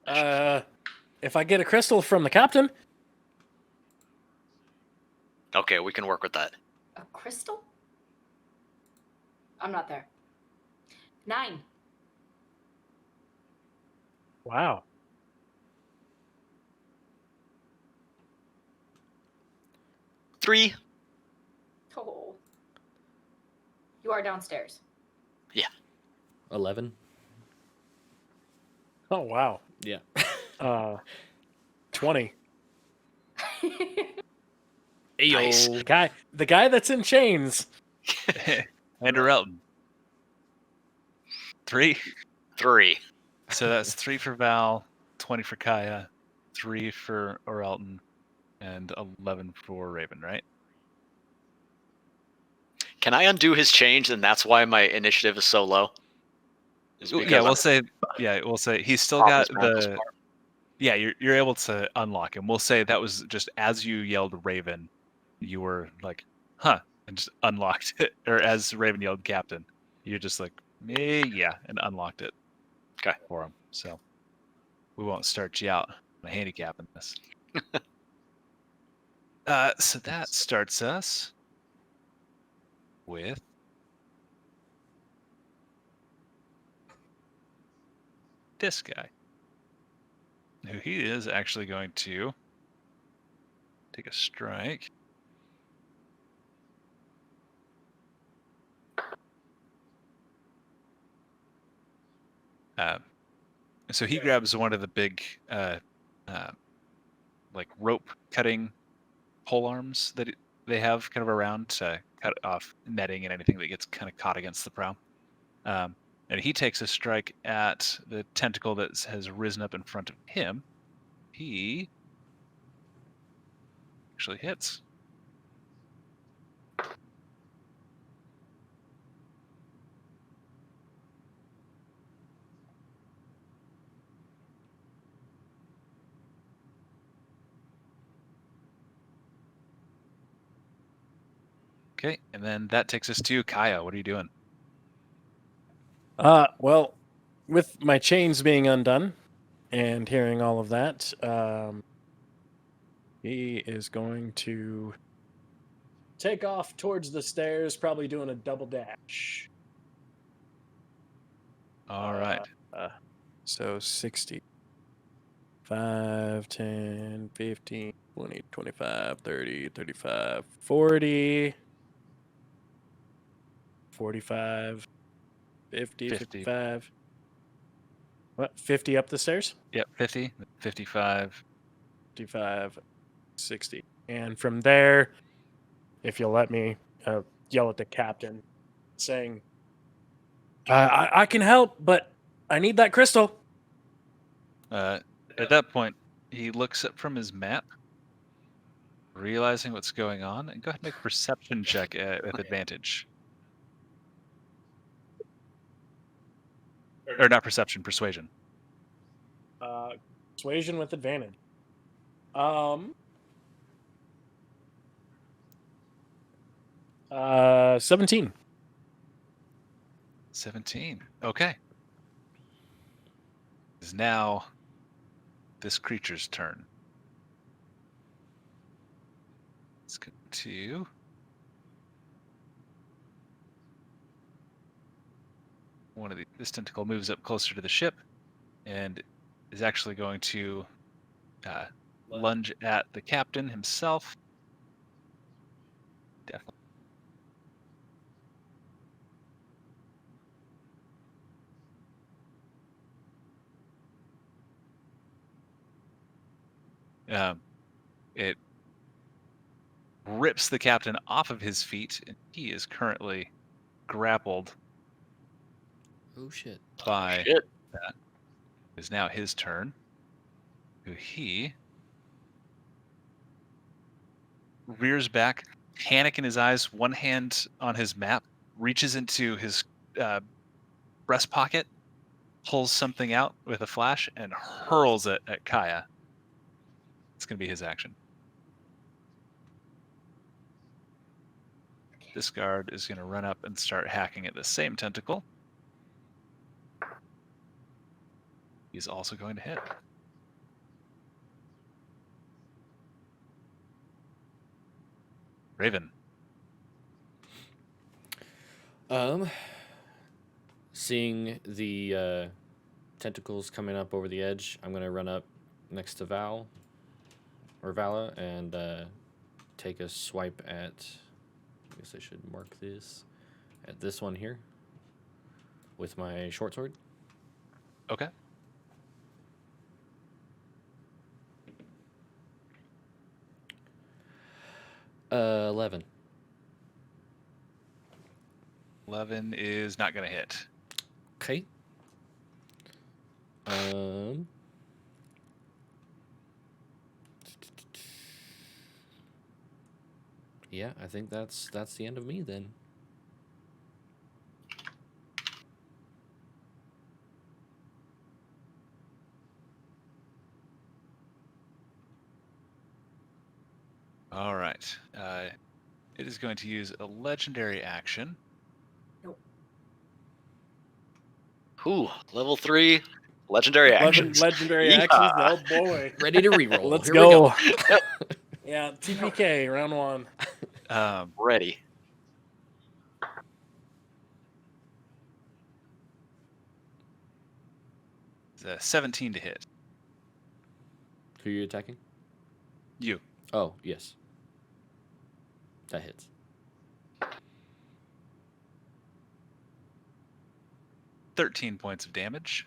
If I get a crystal from the captain, Okay, we can work with that. A crystal? I'm not there. 9. wow. Three. Oh. You are downstairs. 11. Oh wow. Yeah. 20. Nice. The guy that's in chains. And Elton. 3. 3. So that's 3 for Val, 20 for Kaya, 3 for Orelton, and 11 for Raven, right? Can I undo his change, and that's why my initiative is so low? Is because Yeah, I'm we'll say he's still off got his round this the. far. Yeah, you're able to unlock him. We'll say that was just as you yelled Raven, you were like, huh, and just unlocked it. Or as Raven yelled Captain, you're just like, yeah, and unlocked it. Okay. For him. So we won't start you out on a handicap in this. So that starts us with this guy. Who he is actually going to take a strike. So he grabs one of the big, like rope cutting pole arms that they have kind of around to cut off netting and anything that gets kind of caught against the prow. And he takes a strike at the tentacle that has risen up in front of him. He actually hits. Okay, and then that takes us to Kaya. What are you doing? Well, with my chains being undone and hearing all of that, he is going to take off towards the stairs, probably doing a double dash. All right. So 60. 5, 10, 15, 20, 25, 30, 35, 40, 45, 50, 50. 55. What? 50 up the stairs? Yep, 50, 55. 55, 60. And from there, if you'll let me yell at the captain, saying, I can help, but I need that crystal. At that point, he looks up from his map, realizing what's going on, and go ahead and make a perception check with advantage. Or not perception, persuasion. Persuasion with advantage. 17. 17. Okay. Is now this creature's turn. Let's go to one of this tentacle moves up closer to the ship and is actually going to lunge at the captain himself. Definitely. It rips the captain off of his feet, and he is currently grappled Oh shit. by Shit. that. It is now his turn. He rears back, panic in his eyes, one hand on his map, reaches into his breast pocket, pulls something out with a flash, and hurls it at Kaya. It's going to be his action. This guard is going to run up and start hacking at the same tentacle. He's also going to hit. Raven. Seeing the tentacles coming up over the edge, I'm gonna run up next to Vala, and take a swipe at. I guess I should mark this at this one here with my short sword. Okay. Uh, 11. 11 is not going to hit. Okay. Yeah, I think that's the end of me then. All right. It is going to use a legendary action. Ooh, level 3 legendary actions. Legendary Yeehaw. actions. Oh boy. Ready to reroll. Let's Here go. we go. Yeah, TPK round 1. Ready. It's a 17 to hit. Who are you attacking? You. Oh, yes. That hits. 13 points of damage.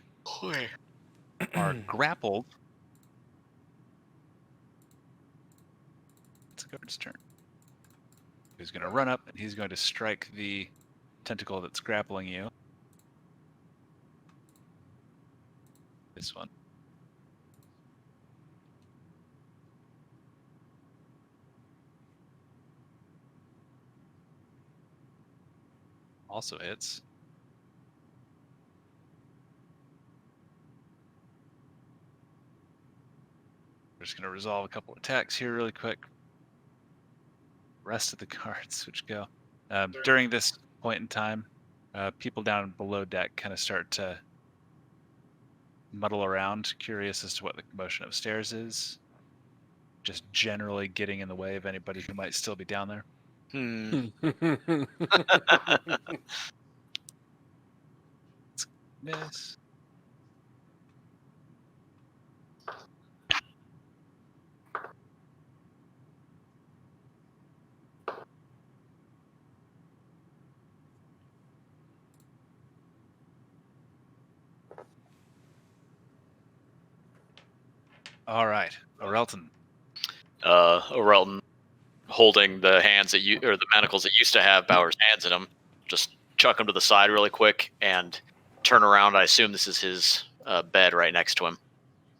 Are grappled. It's a guard's turn. He's going to run up and he's going to strike the tentacle that's grappling you. This one. Also hits. We're just going to resolve a couple attacks here really quick. Rest of the cards, which go. During this point in time, people down below deck kind of start to muddle around, curious as to what the commotion upstairs is. Just generally getting in the way of anybody who might still be down there. Miss. All right, Orelton. Orelton, holding the hands that you or the manacles that used to have Bauer's hands in them, just chuck them to the side really quick and turn around. I assume this is his bed right next to him.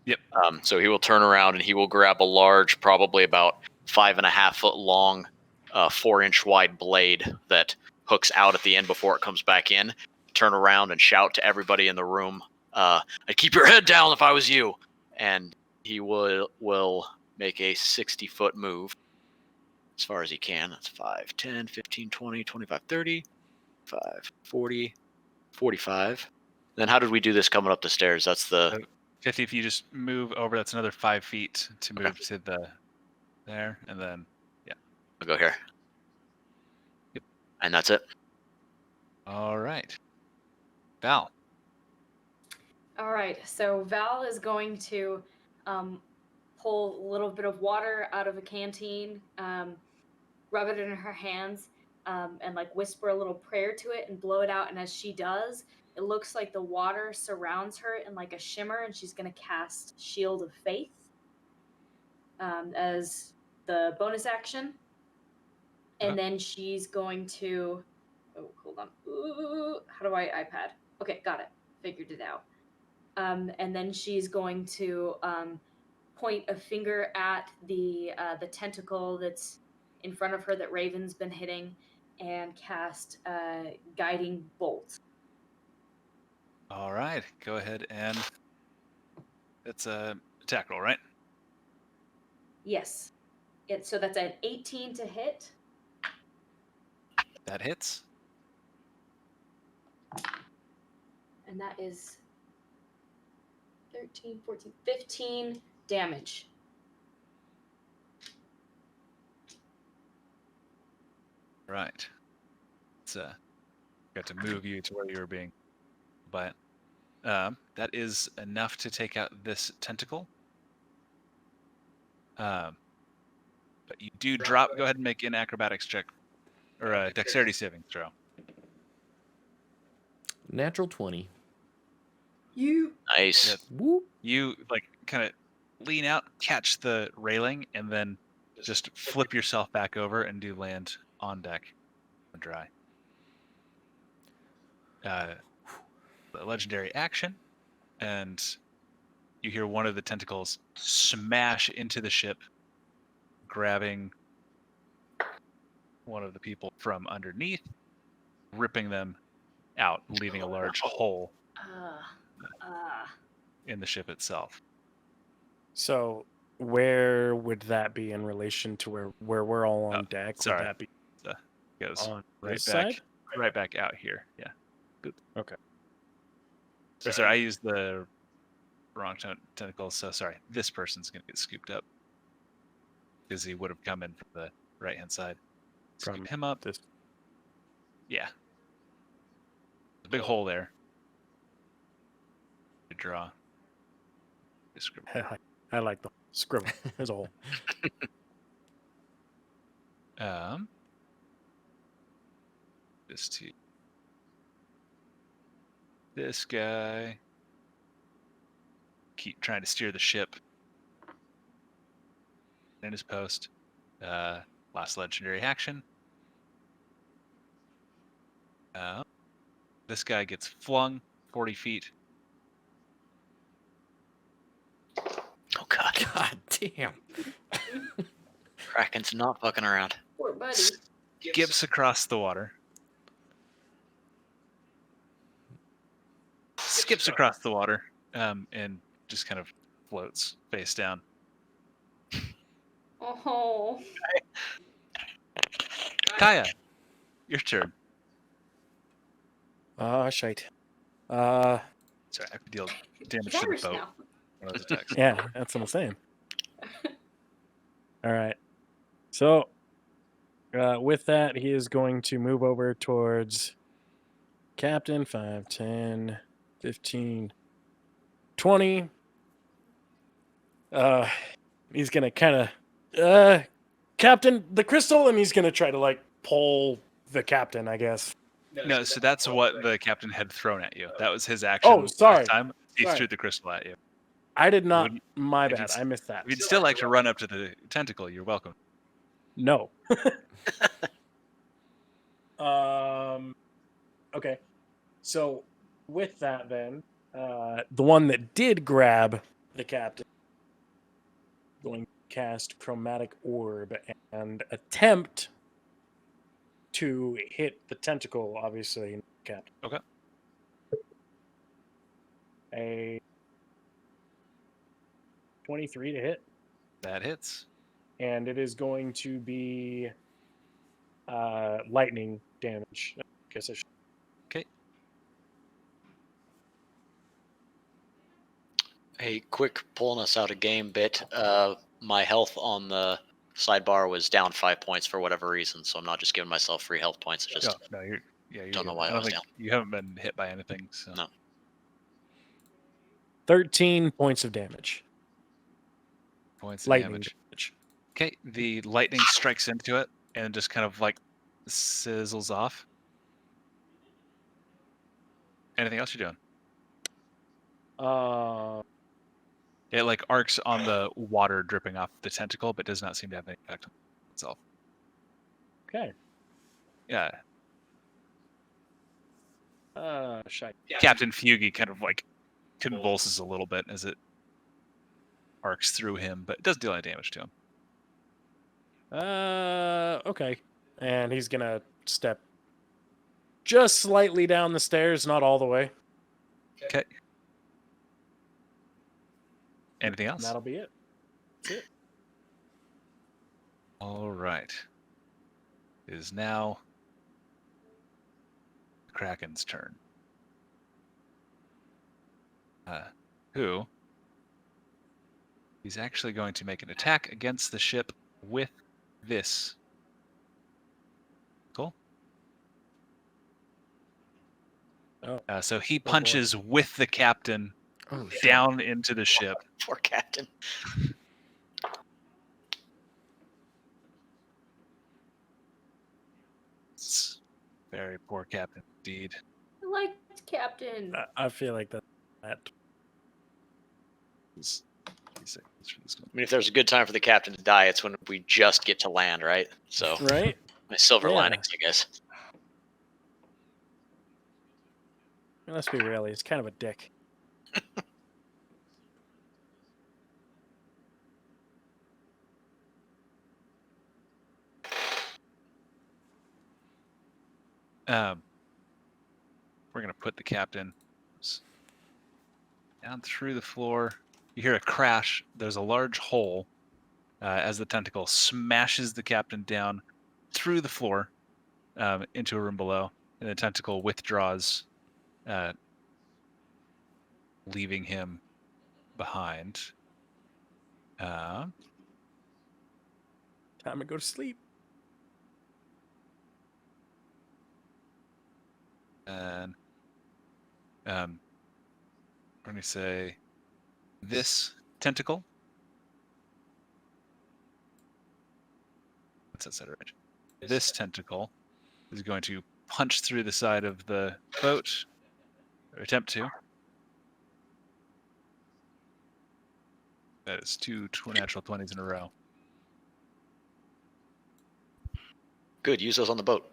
Yep. So he will turn around and he will grab a large, probably about 5.5 foot long, 4-inch wide blade that hooks out at the end before it comes back in. Turn around and shout to everybody in the room, "I'd keep your head down if I was you." And he will make a 60-foot move as far as he can. That's 5, 10, 15, 20, 25, 30, 5, 40, 45. Then how did we do this coming up the stairs? That's the 50. If you just move over, that's another 5 feet to move to the there, and then I'll go here. Yep. And that's it. all right. Val. All right, so Val is going to pull a little bit of water out of a canteen, rub it in her hands, and like whisper a little prayer to it and blow it out. And as she does, it looks like the water surrounds her in like a shimmer, and she's going to cast Shield of Faith as the bonus action. And then she's going to, oh, hold on. Ooh, how do I iPad? Okay, got it. Figured it out. And then she's going to point a finger at the tentacle that's in front of her that Raven's been hitting, and cast Guiding Bolt. All right. Go ahead and it's a attack roll, right? Yes. So that's an 18 to hit. That hits. And that is 13, 14, 15 damage. Right. It's got to move you to where you were being, but that is enough to take out this tentacle. But you do drop. Go ahead and make an acrobatics check or a dexterity saving throw. Natural 20. Nice. Whoop. You like kind of lean out, catch the railing, and then just flip yourself back over and do land on deck, dry. The legendary action, and you hear one of the tentacles smash into the ship, grabbing one of the people from underneath, ripping them out, leaving a large hole in the ship itself. So where would that be in relation to where we're all on deck? sorry. Would that be Goes on right this back, side? right back out here. Yeah. Boop. Okay. Sorry, I used the wrong tentacle. So sorry. This person's gonna get scooped up because he would have come in from the right hand side. Scoop From him up. this. Yeah. A big hole there. To draw. I like the scribble. There's a hole. Just to this guy. Keep trying to steer the ship in his post. Last legendary action. This guy gets flung 40 feet. Oh god. God damn. Kraken's not fucking around. Poor buddy. Skips across the water. Skips across the water, and just kind of floats face down. Oh. Kaya, your turn. Shite. Sorry, I have to deal damage He's to the Irish boat. now. One of those attacks. Yeah, that's what I'm saying. All right. So, with that, he is going to move over towards Captain. 5, 10, 15, 20. He's going to kind of, Captain, the crystal, and he's going to try to, like, pull the captain, I guess. No, so that's what the captain had thrown at you. That was his action. Oh, sorry. Last time he Sorry. threw the crystal at you. I did not. Would- My if bad. you'd- I missed that. If you'd still like to run up to the tentacle, you're welcome. No. Okay. So with that, then, the one that did grab the captain going to cast Chromatic Orb and attempt to hit the tentacle, obviously, captain. Okay. A 23 to hit, That hits. and it is going to be lightning damage. I guess I should. Okay. Hey, quick pulling us out of game bit. My health on the sidebar was down 5 points for whatever reason, so I'm not just giving myself free health points. I just No, you're don't know good. why I I don't was think down. you haven't been hit by anything. So. No. 13 points of damage. Points of Lightning damage. damage. Okay, the lightning strikes into it and just kind of like sizzles off. Anything else you're doing? It like arcs on the water dripping off the tentacle, but does not seem to have any effect on itself. Okay. Yeah. Shite. Captain Fugi kind of like convulses a little bit as it arcs through him, but it doesn't deal any damage to him. Okay. And he's gonna step just slightly down the stairs, not all the way. Okay. Anything And else? that'll be it. That's it. All right. It is now the Kraken's turn. Who? He's actually going to make an attack against the ship with this. Cool. Oh. So he boy. punches with the captain Oh, shit. down into the ship. Poor captain. It's very poor captain indeed. I liked Captain. I feel like that. He's seconds for this one. I mean, if there's a good time for the captain to die, it's when we just get to land, right? So, Right? my silver Yeah. linings, I guess. Let's be real. He's kind of a dick. We're gonna put the captain down through the floor. You hear a crash. There's a large hole as the tentacle smashes the captain down through the floor into a room below, and the tentacle withdraws, leaving him behind. Time to go to sleep. And we're going to say this tentacle. What's that set right? This tentacle is going to punch through the side of the boat, or attempt to. That is two natural 20s in a row. Good, use those on the boat.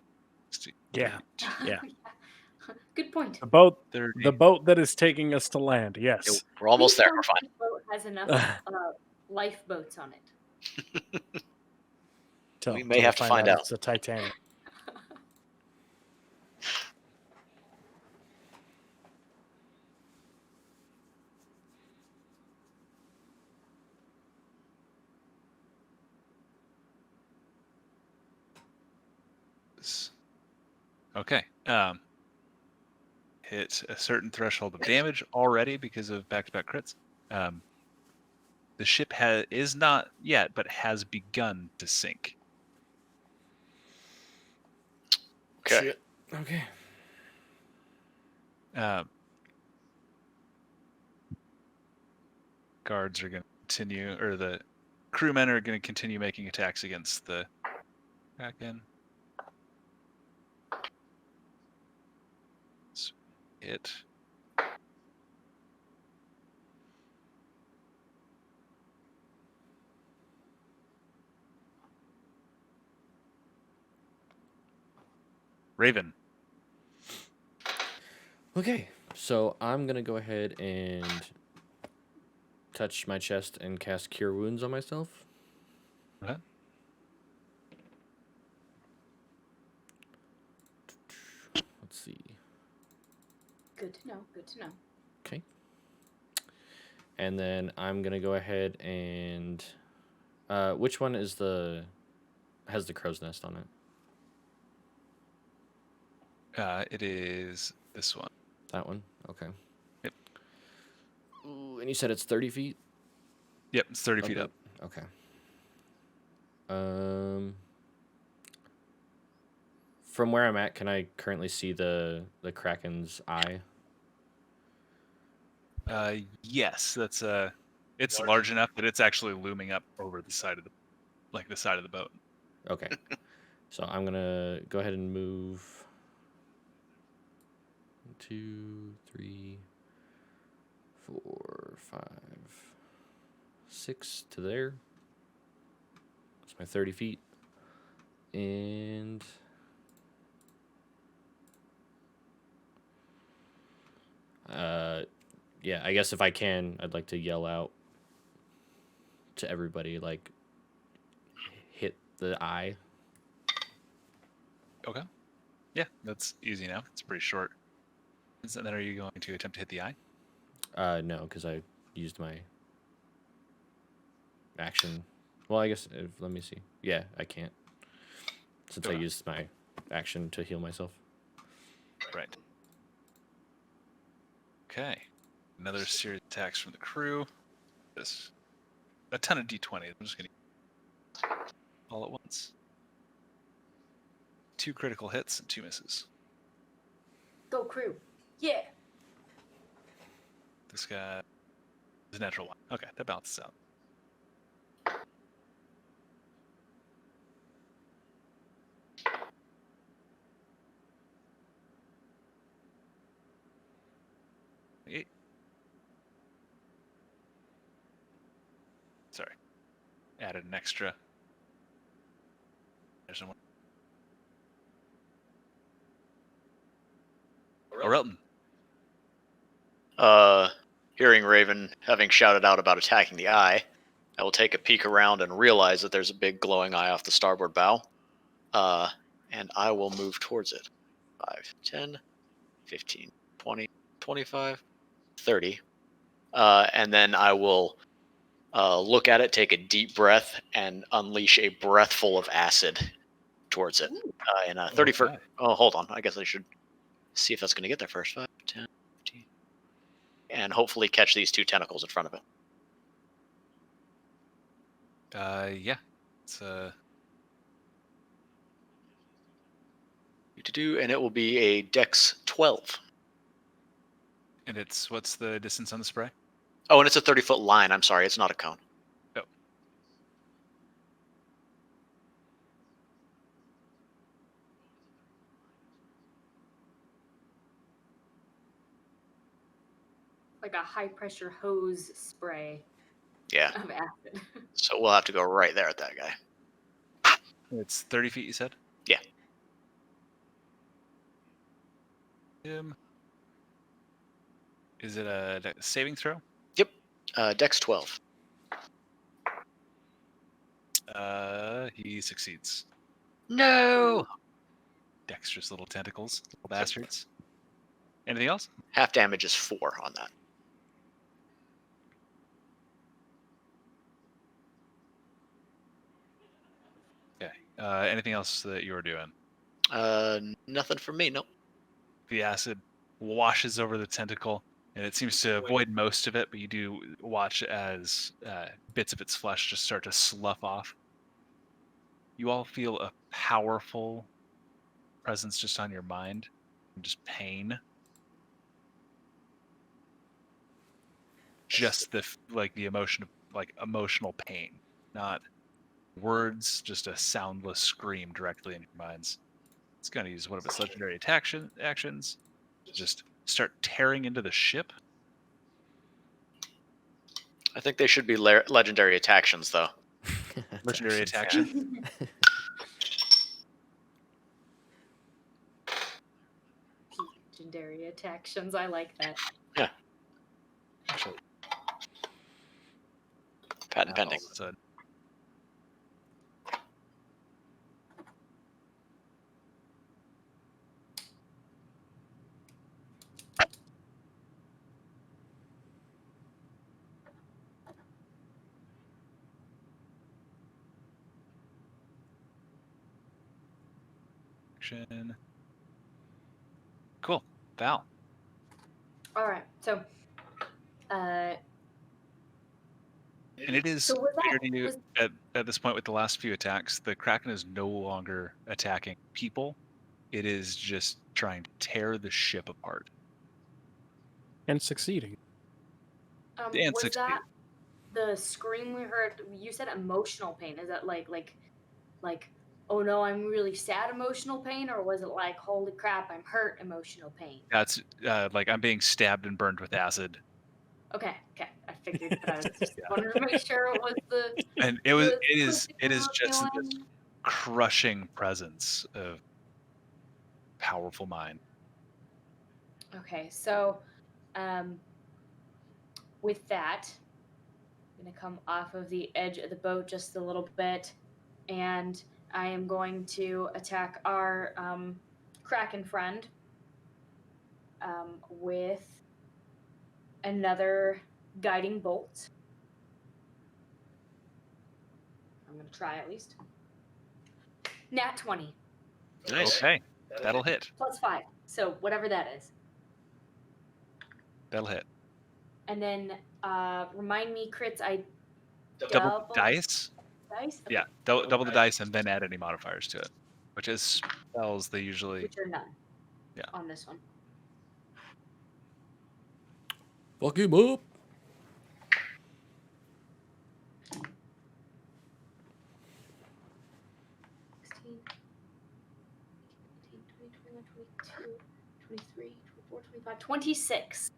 60, Yeah. Yeah. Good point. The boat 30. the boat that is taking us to land. Yes. We're almost there. We're Please fine. tell me the boat has enough lifeboats on it. We may have to find out. It's a Titanic. Okay. Hit a certain threshold of damage already because of back-to-back crits. The ship is not yet, but has begun to sink. Okay. Shit. Okay. Guards are going to continue, or the crewmen are going to continue making attacks against the Kraken. Let's hit. Raven. Okay, so I'm gonna go ahead and touch my chest and cast Cure Wounds on myself. Okay. Let's see. Good to know. Good to know. Okay. And then I'm gonna go ahead and which one is has the crow's nest on it? It is this one. That one? Okay. Yep. Ooh, and you said it's 30 feet? Yep, it's 30 feet up. Okay. From where I'm at, can I currently see the Kraken's eye? Yes, that's it's large enough that it's actually looming up over the side of the side of the boat. Okay. So I'm gonna go ahead and move 2, 3, 4, 5, 6 to there. That's my 30 feet. And yeah, I guess if I can, I'd like to yell out to everybody, like, hit the eye. Okay. Yeah, that's easy now. It's pretty short. And then are you going to attempt to hit the eye? No, because I used my action. Well, I guess, let me see. Yeah, I can't. Since I Okay. used my action to heal myself. Right. Okay. Another series of attacks from the crew. This a ton of d20. I'm just gonna all at once. 2 critical hits and 2 misses. Go crew. Yeah. This guy is a natural 1. Okay, that balances out. Eight. Sorry. Added an extra. There's someone. Orelton. Hearing Raven having shouted out about attacking the eye, I will take a peek around and realize that there's a big glowing eye off the starboard bow. And I will move towards it. 5, 10, 15, 20, 25, 30. And then I will look at it, take a deep breath, and unleash a breath full of acid towards it. In a 30 Okay. Oh, hold on. I guess I should see if that's going to get there first. 5, 10, 15. And hopefully catch these 2 tentacles in front of it. Yeah. It's And it will be a Dex 12. and what's the distance on the spray? Oh, and it's a 30-foot line. I'm sorry, it's not a cone. Oh. Like a high pressure hose spray Yeah. of acid. So we'll have to go right there at that guy. It's 30 feet, you said? Yeah. Is it a saving throw? Yep. Dex 12. He succeeds. No. Dexterous little tentacles, little bastards. Anything else? Half damage is 4 on that. Okay. Anything else that you were doing? Nothing from me. Nope. The acid washes over the tentacle, and it seems to avoid most of it, but you do watch as bits of its flesh just start to slough off. You all feel a powerful presence just on your mind, and just pain. Just the emotion of emotional pain, not words, just a soundless scream directly in your minds. It's going to use one of its legendary actions to just start tearing into the ship. I think they should be legendary attactions, though. Legendary attack. reactions. I like that. Actually, Patent pending. all of a sudden. Action. Cool. Val. All right. So, And it is So was clear that- to you was- at this point with the last few attacks, the Kraken is no longer attacking people. It is just trying to tear the ship apart. And succeeding. And was succeed. that the scream we heard? You said emotional pain. Is that like, oh no, I'm really sad emotional pain, or was it like, holy crap, I'm hurt emotional pain? That's like I'm being stabbed and burned with acid. Okay, I figured, but I was just wanted to make sure it was the. And it is particular just this feeling. crushing presence of powerful mind. Okay, so, with that, I'm gonna come off of the edge of the boat just a little bit, and I am going to attack our Kraken friend with another guiding bolt. I'm gonna try at least. Nat 20 Nice. Okay. That'll hit. plus 5, so whatever that is. That'll hit. And then remind me, crits. I Double dice? dice. Okay. Yeah. Double the dice and then add any modifiers to it. Which is spells they usually. Which are none. Yeah. On this one. Fuck him up. Sixteen, 18, 19, 20, 21, 22, 23, 24, 25, 26.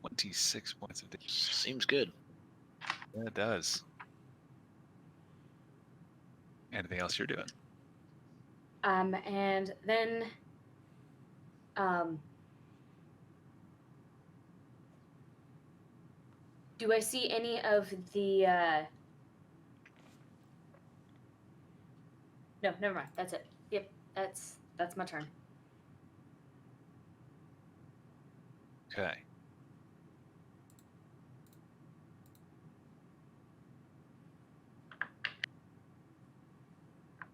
26 points of damage. Seems good. Yeah, it does. Anything else you're doing? And then do I see any of the no, never mind. That's it. Yep, that's my turn. Okay.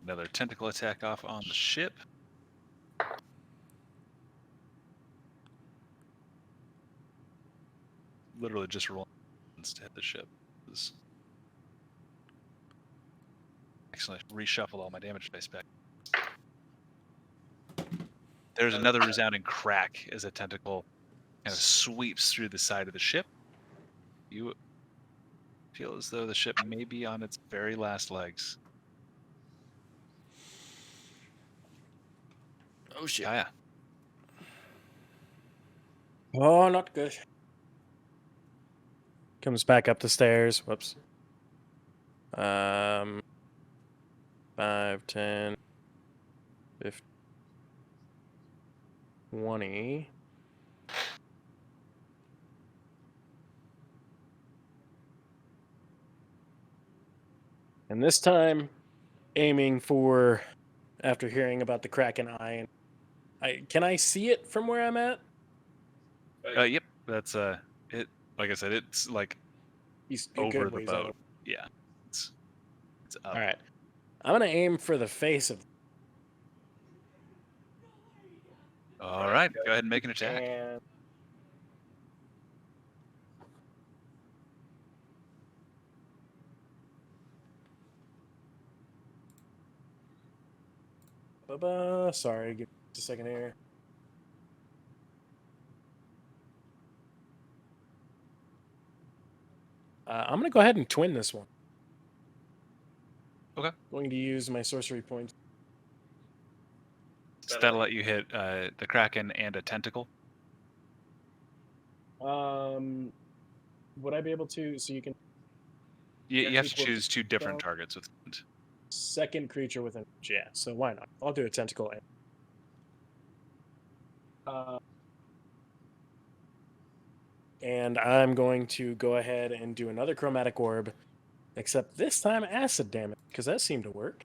Another tentacle attack off on the ship. Literally just rolling to hit the ship. Actually, I reshuffled all my damage dice back. There's another resounding crack as a tentacle kind of sweeps through the side of the ship. You feel as though the ship may be on its very last legs. Oh shit. Yeah. Oh, not good. Comes back up the stairs. Whoops. 5, 10, 15, 20. And this time, aiming for, after hearing about the Kraken Eye, can I see it from where I'm at? Yep. That's it. Like I said, it's like He's a over good the ways boat. out. Yeah. It's up. All right. I'm going to aim for the face of All right. Go ahead and make an attack. and sorry, give me just a second here. I'm going to go ahead and twin this one. Okay. Going to use my sorcery points. So that'll let you hit the Kraken and a tentacle. Would I be able to? So you can You have to equal to choose two different spell. targets with. second creature within. Yeah. So why not? I'll do a tentacle. And I'm going to go ahead and do another chromatic orb, except this time acid damage, because that seemed to work.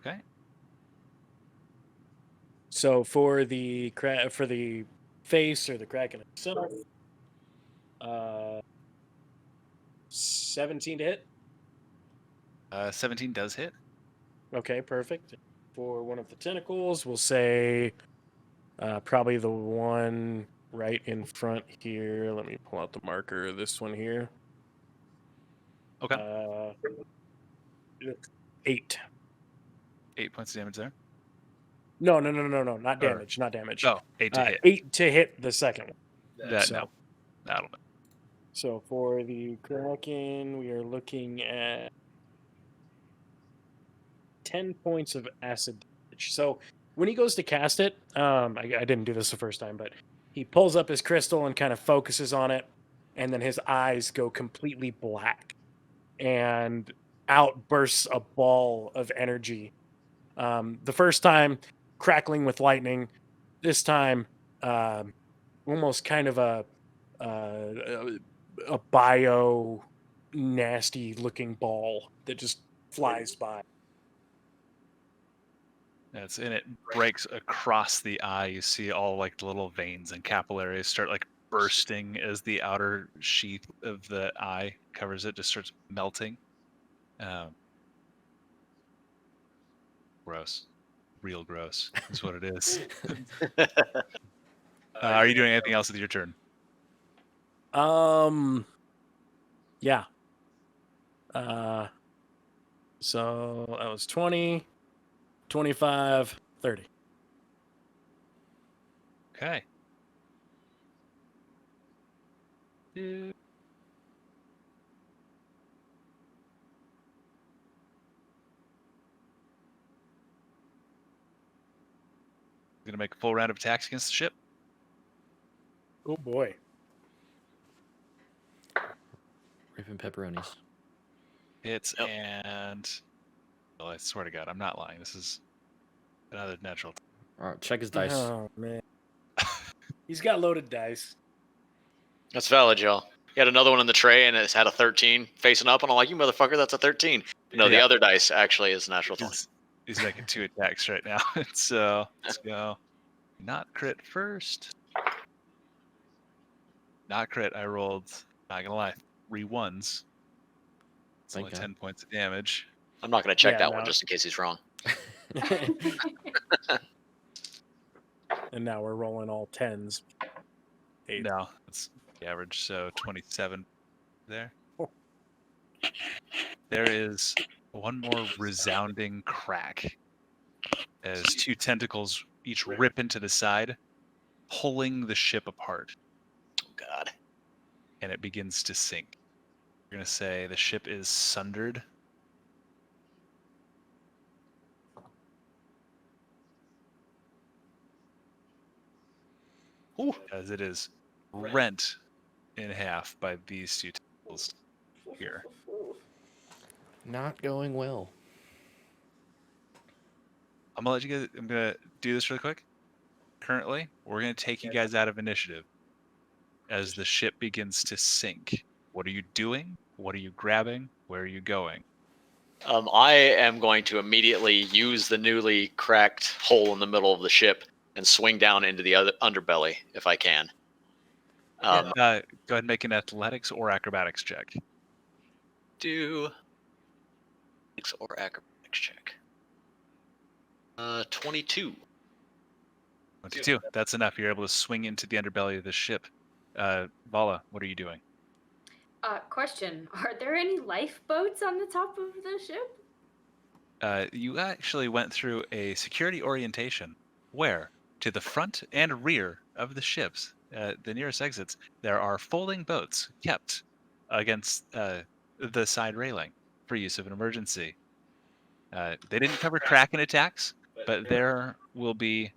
Okay. So for the face or the kraken itself, 17 to hit. 17 does hit. Okay, perfect. For one of the tentacles, we'll say probably the one right in front here. Let me pull out the marker. This one here. Okay. 8. 8 points of damage there. No, not damage, not damage. Oh, 8 to hit. 8 to hit the second one. That, so, no. That'll miss. So for the Kraken, we are looking at 10 points of acid damage. So when he goes to cast it, I didn't do this the first time, but he pulls up his crystal and kind of focuses on it, and then his eyes go completely black, and out bursts a ball of energy. The first time, crackling with lightning. This time, almost kind of a bio nasty looking ball that just flies by. And it breaks across the eye. You see all like the little veins and capillaries start like bursting as the outer sheath of the eye covers it, just starts melting. Gross. Real gross is what it is. Are you doing anything else with your turn? Yeah. So that was 20, 25, 30. Okay. Gonna make a full round of attacks against the ship. Oh boy. Ripping pepperonis. Hits Yep. and well, I swear to God, I'm not lying. This is another natural. All right, check his dice. Oh man. He's got loaded dice. That's valid, y'all. He had another one in the tray, and it's had a 13 facing up, and I'm like, you motherfucker, that's a 13. No, the Yeah. other dice actually is natural 20. He's making 2 attacks right now. So let's go. Not crit first. Not crit. I rolled, not gonna lie, 3 1s. It's Thank only God. 10 points of damage. I'm not going to check Yeah, that no. one just in case he's wrong. And now we're rolling all 10s. 8. No, that's the average. So 27 there. Oh. There is one more resounding crack as 2 tentacles each rip into the side, pulling the ship apart, Oh, God. and it begins to sink. We're going to say the ship is sundered. Ooh. As it is rent in half by these 2 tentacles here. Not going well. I'm gonna do this really quick. Currently, we're gonna take you guys out of initiative as the ship begins to sink. What are you doing? What are you grabbing? Where are you going? I am going to immediately use the newly cracked hole in the middle of the ship and swing down into the other underbelly if I can. Go ahead and make an athletics or acrobatics check. Do athletics or acrobatics check. 22. 22. That's enough. You're able to swing into the underbelly of the ship. Vala, what are you doing? Question: are there any lifeboats on the top of the ship? You actually went through a security orientation where, to the front and rear of the ships, the nearest exits, there are folding boats kept against the side railing for use of an emergency. They didn't cover Kraken attacks, but there will be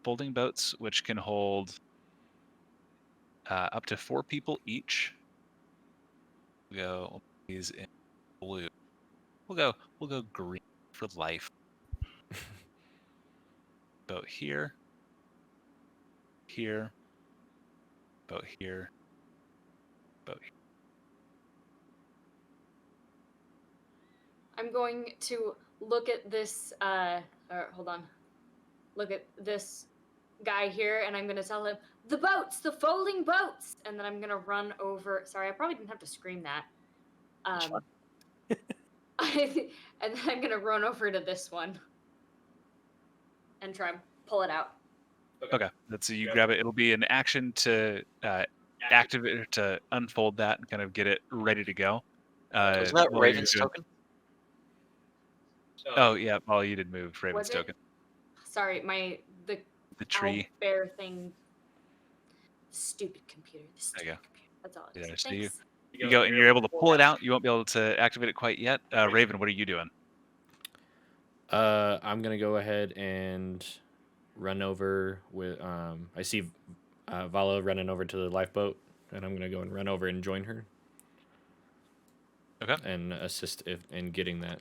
folding boats which can hold up to 4 people each. We'll go these in blue. We'll go green for life. Boat here. here, boat here, boat here. I'm going to look at this. Hold on. Look at this guy here, and I'm going to tell him the boats, the folding boats, and then I'm going to run over. Sorry, I probably didn't have to scream that. And then I'm going to run over to this one and try and pull it out. Okay, that's so you grab it. It'll be an action to activate or to unfold that and kind of get it ready to go. Wasn't that while you're Raven's doing- token? Oh yeah, well you did move Raven's Was it? token. Sorry, the The tree. bear thing. Stupid computer. The There you go. stupid computer. That's all. It Yeah, is. so Thanks. You go and you're able to pull it out. You won't be able to activate it quite yet. Raven, what are you doing? I'm gonna go ahead and run over with. I see Vala running over to the lifeboat, and I'm gonna go and run over and join her. Okay. And assist in getting that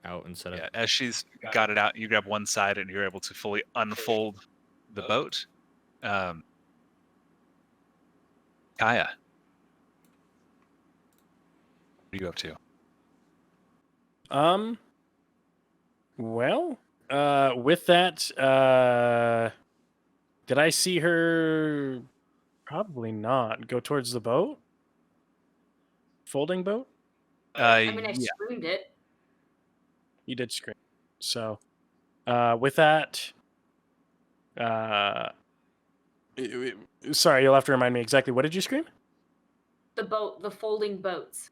out and set up. Yeah, as she's got it out, you grab one side and you're able to fully unfold the boat. Kaya. What are you up to? Well, with that, did I see her? Probably not. Go towards the boat? Folding boat? I mean, I Yeah. screamed it. You did scream. So, with that, sorry, you'll have to remind me exactly. What did you scream? The boat, the folding boats.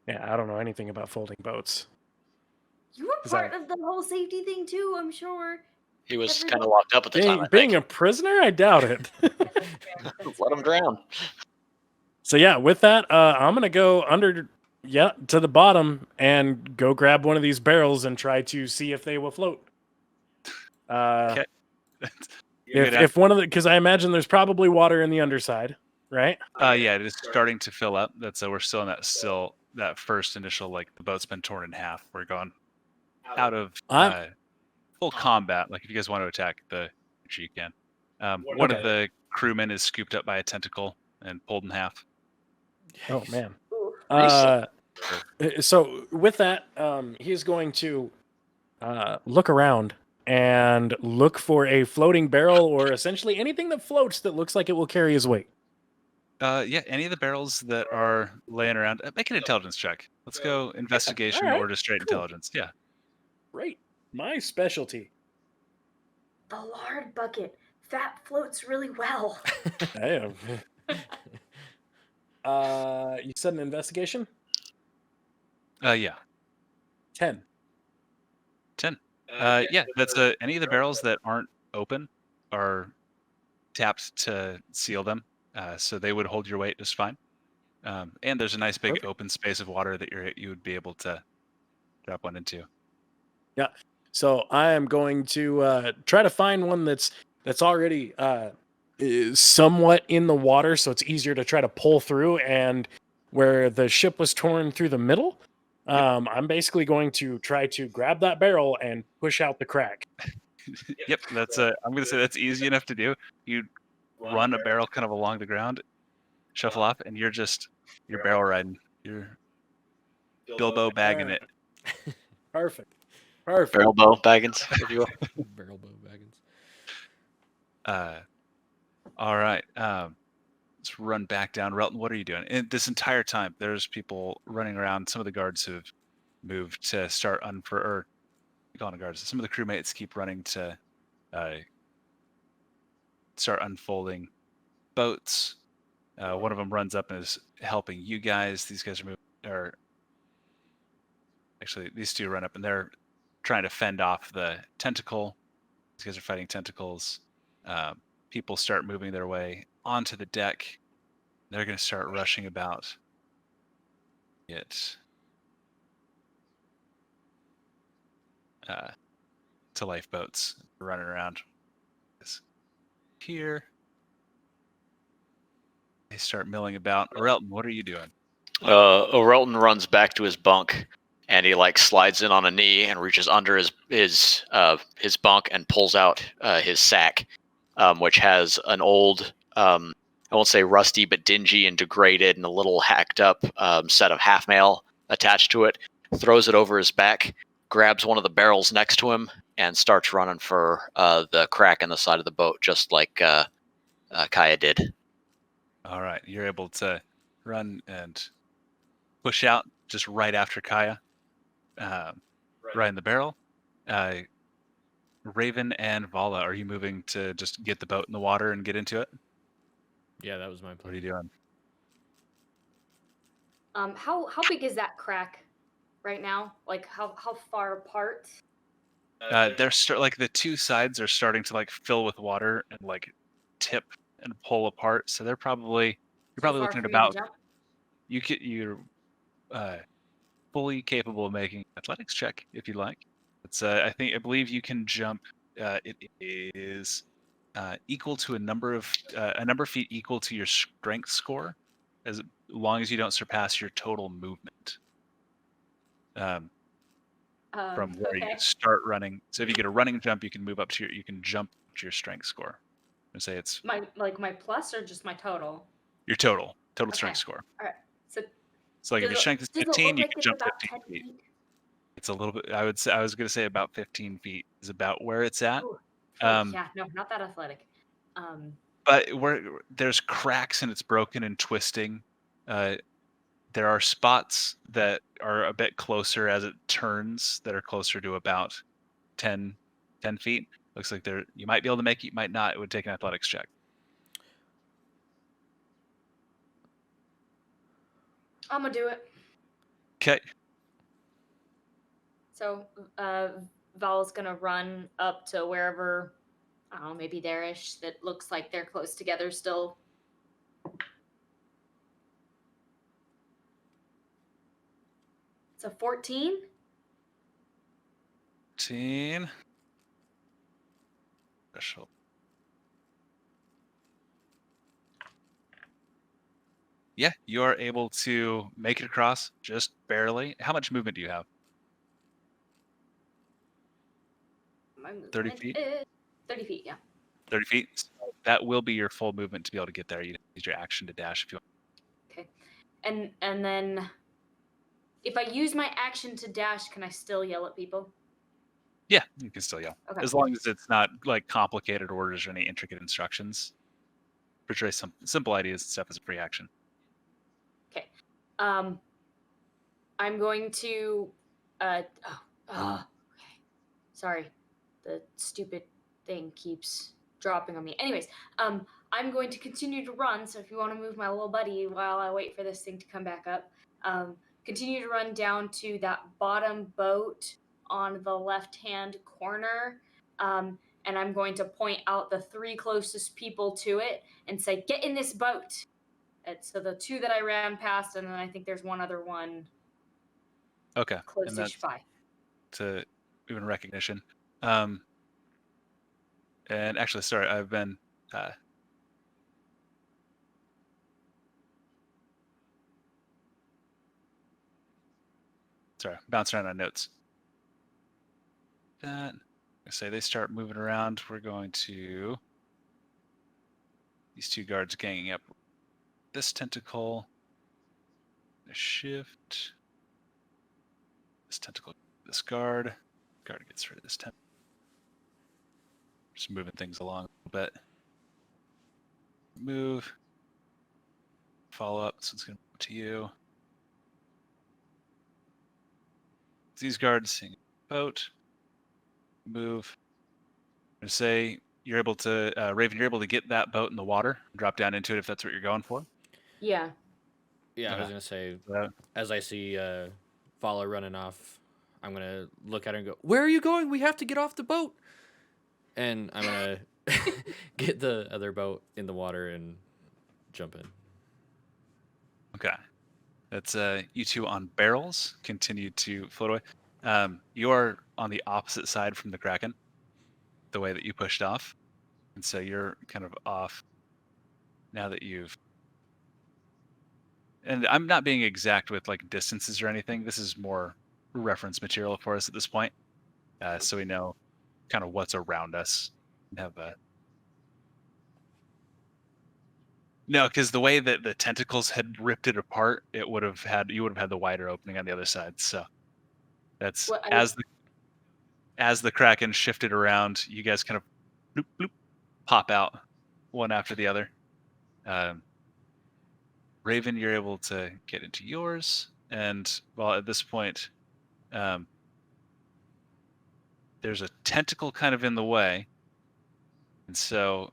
Yeah, I don't know anything about folding boats. You were Is part that- of the whole safety thing too, I'm sure. He was Everyone- kind of locked up at the time. I Being think. a prisoner, I doubt it. Let him drown. So yeah, with that, I'm gonna go under, to the bottom and go grab one of these barrels and try to see if they will float. Okay. You get If one of the, because I imagine there's probably water in the underside, right? yeah, it is starting to fill up. That's we're still in that first initial, like the boat's been torn in half. We're going out of full combat. Like if you guys want to attack the creature, you can. One of the crewmen is scooped up by a tentacle and pulled in half. Oh man. Ooh. So with that, he's going to look around and look for a floating barrel or essentially anything that floats that looks like it will carry his weight. Yeah, any of the barrels that are laying around, make an intelligence check. Let's go investigation Alright, or just straight cool. intelligence. Yeah. Right. My specialty. The lard bucket. That floats really well. Damn. You said an investigation? Yeah. 10. 10. Yeah, that's any of the barrels that aren't open are tapped to seal them, so they would hold your weight just fine. And there's a nice big Perfect. open space of water that you would be able to drop one into. So I am going to try to find one that's already is somewhat in the water, so it's easier to try to pull through. And where the ship was torn through the middle, I'm basically going to try to grab that barrel and push out the crack. Yep, that's I'm gonna say that's easy enough to do. You run a barrel kind of along the ground, shuffle off, and you're barrel riding. You're Bilbo bagging it. Perfect. Barrel bow Baggins, if you will. Barrel bow wagons. All right. Let's run back down. Relton, what are you doing? And this entire time, there's people running around. Some of the guards have moved to start calling guards. Some of the crewmates keep running to start unfolding boats. One of them runs up and is helping you guys. These guys actually, these two run up and they're trying to fend off the tentacle. These guys are fighting tentacles. People start moving their way onto the deck. They're going to start rushing about it to lifeboats, running around here. They start milling about. Orelton, what are you doing? Orelton runs back to his bunk, and he slides in on a knee and reaches under his bunk and pulls out his sack which has an old, I won't say rusty, but dingy and degraded and a little hacked up set of half mail attached to it. Throws it over his back, grabs one of the barrels next to him, and starts running for the crack in the side of the boat, just like Kaya did. All right, you're able to run and push out just right after Kaya, right in the barrel. Raven and Vala, are you moving to just get the boat in the water and get into it? Yeah, that was my What are plan. you doing? How big is that crack right now? Like how far apart? They're like the two sides are starting to like fill with water and like tip and pull apart. So you're Too probably far looking at for me to about jump? you're uh, fully capable of making an athletics check if you like. It's I believe you can jump. It is equal to a number of feet equal to your strength score, as long as you don't surpass your total movement. From where you Okay. start running. So if you get a running jump, you can move up to you can jump to your strength score. And say it's My plus or just my total? your total Okay. strength score. All right. So So like if your strength is does it 15, look you like can it's jump about 15 10 feet. feet? It's a little bit. I was going to say about 15 feet is about where it's at. Oh, Um, yeah, no, not that athletic. but there's cracks and it's broken and twisting. There are spots that are a bit closer as it turns that are closer to about 10 feet. Looks like you might be able to make it, you might not. It would take an athletics check. I'm gonna do it. Okay. So, Val's gonna run up to wherever, I don't know, maybe there-ish, that looks like they're close together still. It's a 14. 14. Special. Yeah, you are able to make it across just barely. How much movement do you have? My 30 movement feet? is 30 feet, yeah. 30 feet? So that will be your full movement to be able to get there. You use your action to dash if you want. Okay. And then if I use my action to dash, can I still yell at people? Yeah, you can still yell. Okay. As long as it's not like complicated orders or any intricate instructions. Portray some simple ideas and stuff as a free action. Okay. I'm going to okay. Sorry. The stupid thing keeps dropping on me. Anyways, I'm going to continue to run, so if you want to move my little buddy while I wait for this thing to come back up, continue to run down to that bottom boat on the left-hand corner. And I'm going to point out the 3 closest people to it and say, "Get in this boat." So the 2 that I ran past, and then I think there's one other one Okay. And close-ish that's by. to even recognition. And actually, sorry, I've been bouncing around on notes. That I say they start moving around. We're going to these 2 guards ganging up this tentacle. A shift. This tentacle, this guard. Guard gets rid of this tentacle. Just moving things along a little bit. Move. Follow up. So it's going to move to you. These guards seeing a boat. Move. I'm going to say you're able to, Raven, you're able to get that boat in the water, drop down into it if that's what you're going for. Yeah. Yeah, I was Okay. gonna say, Uh, as I see Vala running off, I'm gonna look at her and go, "Where are you going? We have to get off the boat." And I'm gonna get the other boat in the water and jump in. Okay. That's you 2 on barrels continue to float away. You are on the opposite side from the Kraken, the way that you pushed off. And so you're kind of off now that you've. And I'm not being exact with like distances or anything. This is more reference material for us at this point. So we know kind of what's around us. Have a No, because the way that the tentacles had ripped it apart, you would have had the wider opening on the other side. So that's What as the Kraken shifted around, you guys kind of bloop, bloop, pop out one after the other. Raven, you're able to get into yours, and well, at this point, there's a tentacle kind of in the way, and so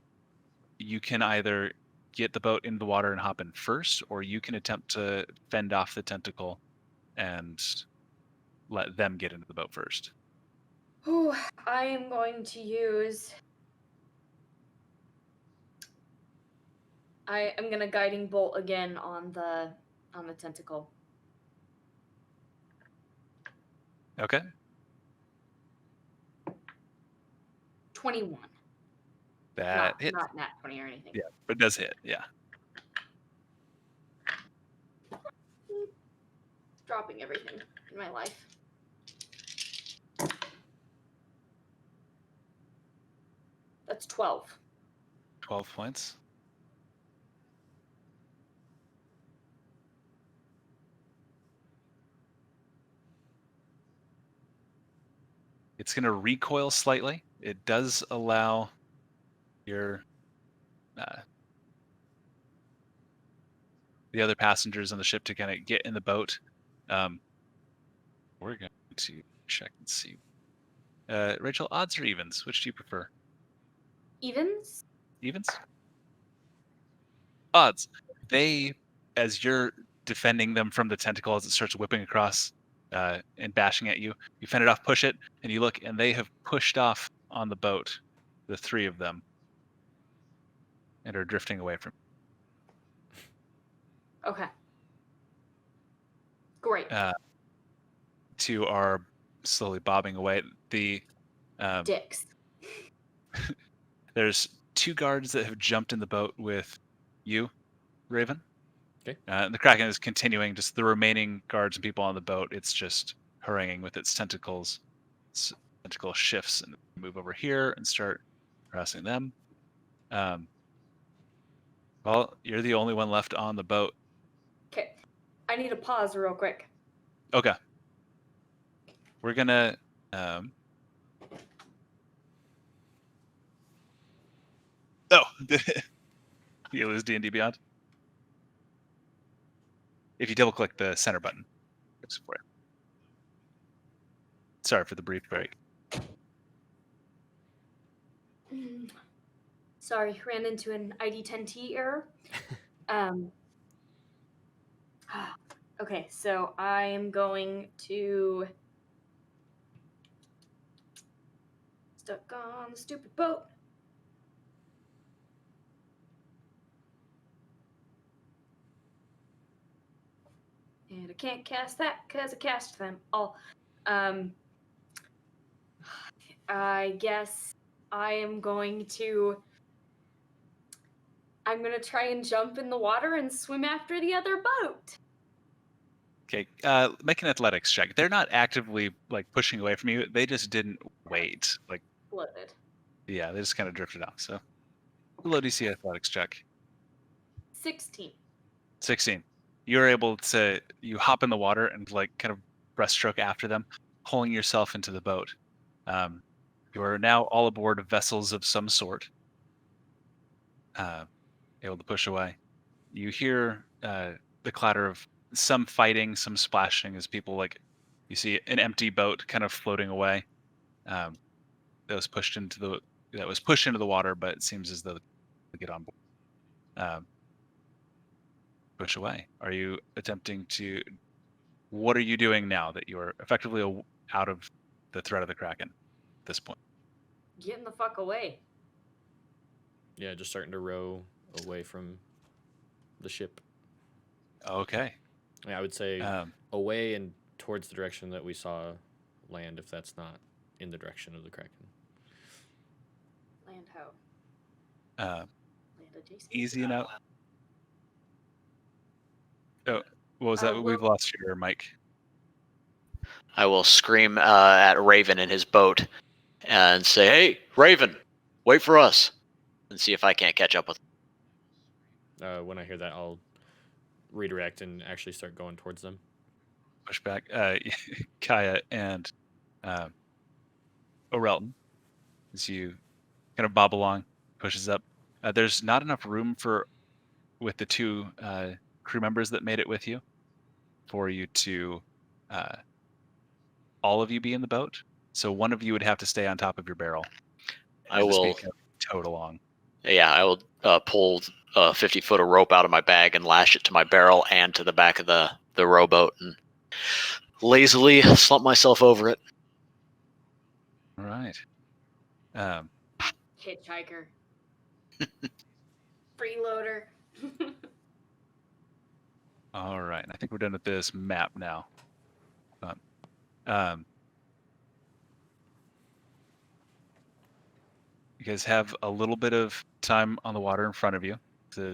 you can either get the boat into the water and hop in first, or you can attempt to fend off the tentacle and let them get into the boat first. I am going to use. I am gonna guiding bolt again on the tentacle. Okay. 21. That hits. Not nat 20 or anything. Yeah, but it does hit. Yeah. Dropping everything in my life. That's 12. 12 points. It's going to recoil slightly. It does allow your the other passengers on the ship to kind of get in the boat. We're going to check and see. Rachel, odds or evens? Which do you prefer? Evens? Evens? Odds. They, as you're defending them from the tentacle as it starts whipping across and bashing at you, you fend it off, push it, and you look, and they have pushed off on the boat, the three of them, and are drifting away from Okay. Great. two are slowly bobbing away. Dicks. There's two guards that have jumped in the boat with you, Raven. Okay. And the Kraken is continuing. Just the remaining guards and people on the boat, it's just haranguing with its tentacles. Its tentacle shifts and move over here and start harassing them. Well, you're the only one left on the boat. Okay. I need to pause real quick. Okay. We're gonna oh, you lose D&D Beyond. If you double click the center button, it's for it. Sorry for the brief break. Sorry, ran into an ID10T error. Okay, so I am going to stuck on the stupid boat. And I can't cast that because I cast them all. I guess I'm going to try and jump in the water and swim after the other boat. Okay, make an athletics check. They're not actively like pushing away from you. They just didn't wait. Like, Floated. yeah, they just kind of drifted off. So, low DC athletics check. 16. 16. You're able to you hop in the water and like kind of breaststroke after them, pulling yourself into the boat. You are now all aboard vessels of some sort. Able to push away. You hear the clatter of some fighting, some splashing as people like you see an empty boat kind of floating away. That was pushed into the water, but it seems as though they get on board. Push away. Are you attempting to? What are you doing now that you are effectively out of the threat of the Kraken at this point? Getting the fuck away. Yeah, just starting to row away from the ship. Okay. Yeah, I would say away and towards the direction that we saw land, if that's not in the direction of the Kraken. Land how? Land adjacent. Easy enough. Oh, what was that? well- We've lost your mic. I will scream at Raven in his boat and say, "Hey, Raven, wait for us," and see if I can't catch up with him. When I hear that, I'll redirect and actually start going towards them. Push back. Kaya and Orelton, as you kind of bob along, pushes up. There's not enough room with the two crew members that made it with you for you to all of you be in the boat. So one of you would have to stay on top of your barrel. I And just be will. kind of towed along. Yeah, I will pull 50 foot of rope out of my bag and lash it to my barrel and to the back of the rowboat and lazily slump myself over it. All right. Hitchhiker. Freeloader. All right. I think we're done with this map now. You guys have a little bit of time on the water in front of you. Do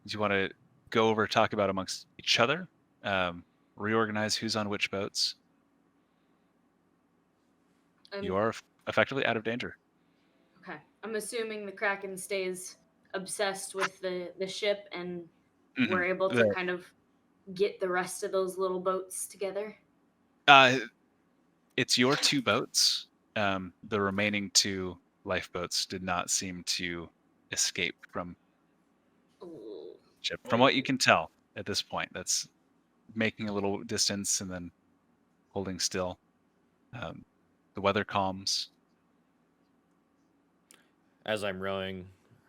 you want to go over, talk about amongst each other, reorganize who's on which boats? You are effectively out of danger. Okay. I'm assuming the Kraken stays obsessed with the ship and we're able to kind of get the rest of those little boats together. It's your two boats. The remaining two lifeboats did not seem to escape from ship. From what you can tell at this point, that's making a little distance and then holding still. The weather calms. As I'm rowing,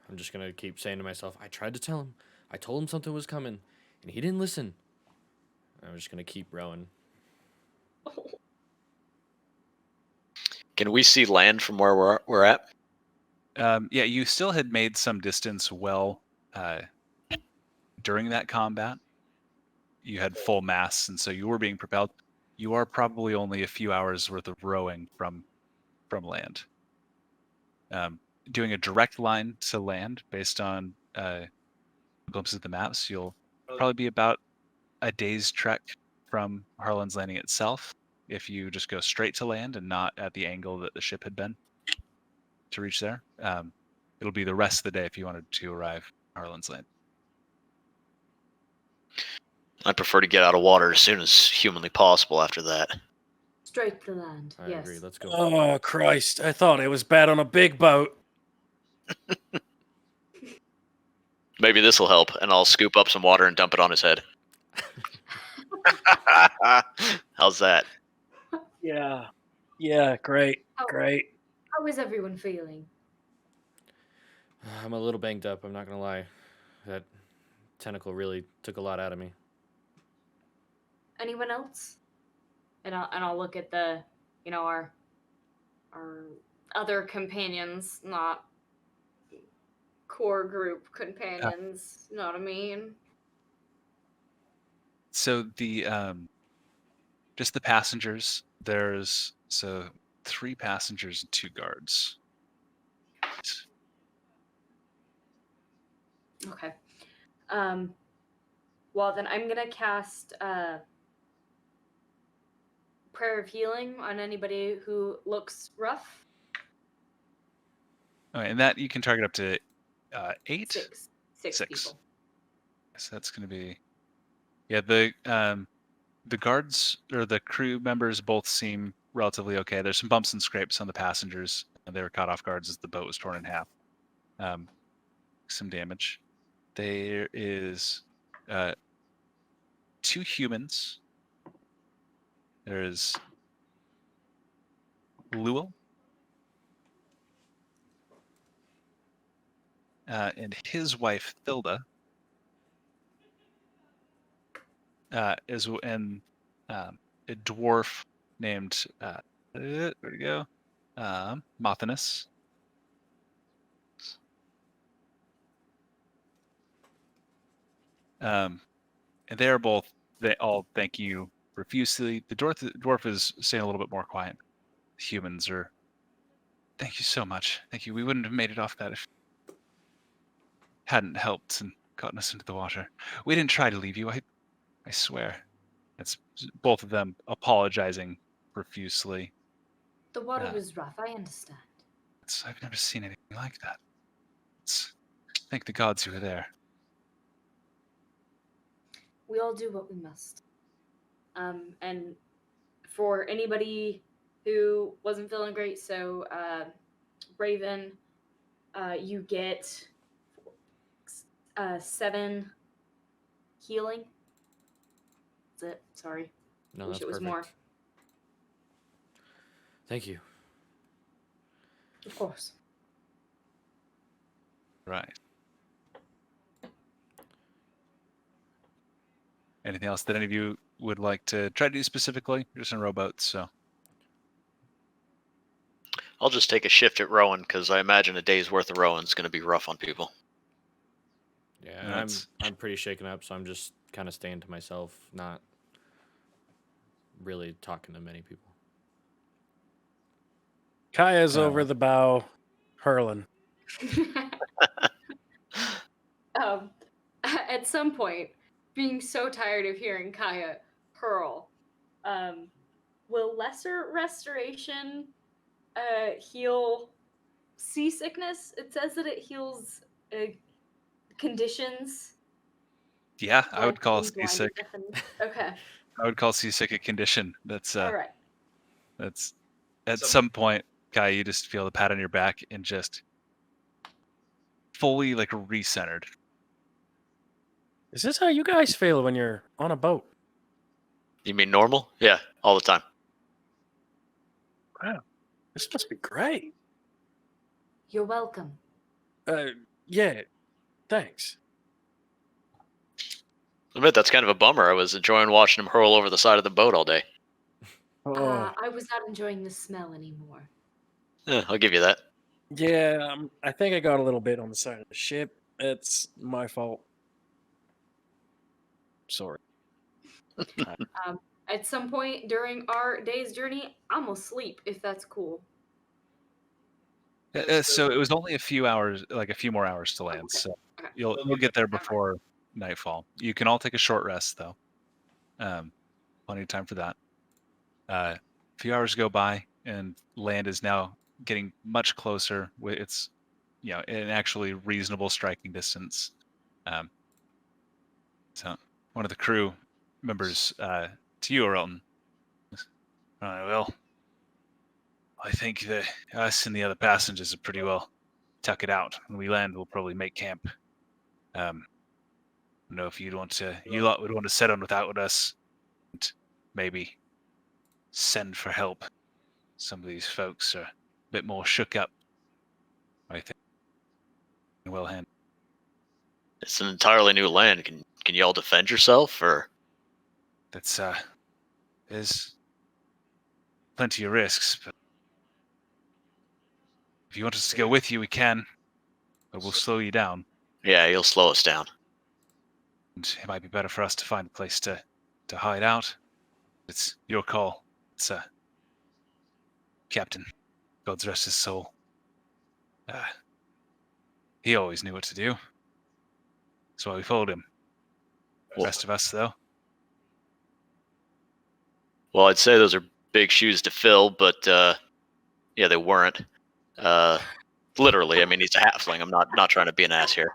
I'm just gonna keep saying to myself, I tried to tell him. I told him something was coming, and he didn't listen. I'm just gonna keep rowing. Can we see land from where we're at? Yeah, you still had made some distance during that combat. You had full mass, and so you were being propelled. You are probably only a few hours worth of rowing from land. Doing a direct line to land based on glimpses of the maps, you'll probably be about a day's trek from Harlan's Landing itself if you just go straight to land and not at the angle that the ship had been to reach there. It'll be the rest of the day if you wanted to arrive at Harlan's Landing. I prefer to get out of water as soon as humanly possible after that. Straight to land. I agree. Let's go. Oh, Christ. I thought it was bad on a big boat. Maybe this will help, and I'll scoop up some water and dump it on his head. How's that? Yeah. Yeah, great. Great. How is everyone feeling? I'm a little banged up, I'm not gonna lie. That tentacle really took a lot out of me. Anyone else? And I'll look at the, our other companions, not core group companions. You know what I mean? So the just the passengers. There's 3 passengers and 2 guards. Okay. Well, then I'm gonna cast Prayer of Healing on anybody who looks rough. Okay, and that you can target up to 8. Six 6. people. So that's going to be, yeah. The guards or the crew members both seem relatively okay. There's some bumps and scrapes on the passengers, and they were caught off guard as the boat was torn in half. Some damage. There is 2 humans. There's Lewell and his wife Thilda, and a dwarf named where'd he go? Mothinus. And they all thank you profusely. The dwarf is staying a little bit more quiet. Humans are, thank you so much. Thank you. We wouldn't have made it off that if hadn't helped and gotten us into the water. We didn't try to leave you. I swear. It's both of them apologizing profusely. The water was rough. I understand. I've never seen anything like that. Thank the gods you were there. we all do what we must. And for anybody who wasn't feeling great, so Raven, you get 7 healing. That's it. Sorry. No, Wish that's it was perfect. more. Thank you. Of course. Right. Anything else that any of you would like to try to do specifically? You're just in rowboats, so. I'll just take a shift at rowing because I imagine a day's worth of rowing is going to be rough on people. Yeah, And that's- I'm pretty shaken up, so I'm just kind of staying to myself, not really talking to many people. Kaya's over the bow, hurling. At some point, being so tired of hearing Kaya hurl, will lesser restoration heal seasickness? It says that it heals conditions. Yeah, I would like call being blinded, seasick. deafened. Okay. I would call seasick a condition. That's All right. that's at some point, Kai, you just feel the pat on your back and just fully like recentered. Is this how you guys feel when you're on a boat? You mean normal? Yeah, all the time. Wow, this must be great. You're welcome. Yeah, thanks. I admit that's kind of a bummer. I was enjoying watching him hurl over the side of the boat all day. Oh, I was not enjoying the smell anymore. Yeah, I'll give you that. yeah, I think I got a little bit on the side of the ship. It's my fault. Sorry. At some point during our day's journey, I'm gonna sleep if that's cool. So it was only a few hours, like a few more hours to land. Okay. So Okay. you'll get there before nightfall. You can all take a short rest though. Plenty of time for that. A few hours go by, and land is now getting much closer. It's an actually reasonable striking distance. So one of the crew members to you, Orelton. Well, I think that us and the other passengers are pretty well tuck it out. When we land, we'll probably make camp. I don't know if you lot would want to set on without us, and maybe send for help. Some of these folks are a bit more shook up, I think. Well handled. It's an entirely new land. Can you all defend yourself, or? That's there's plenty of risks, but if you want us to go with you, we can, but we'll slow you down. Yeah, you'll slow us down. And it might be better for us to find a place to hide out. It's your call. It's Captain. God's rest his soul. He always knew what to do. That's why we followed him. The Well- rest of us, though, Well, I'd say those are big shoes to fill, but yeah, they weren't. Literally, I mean, he's a halfling. I'm not trying to be an ass here.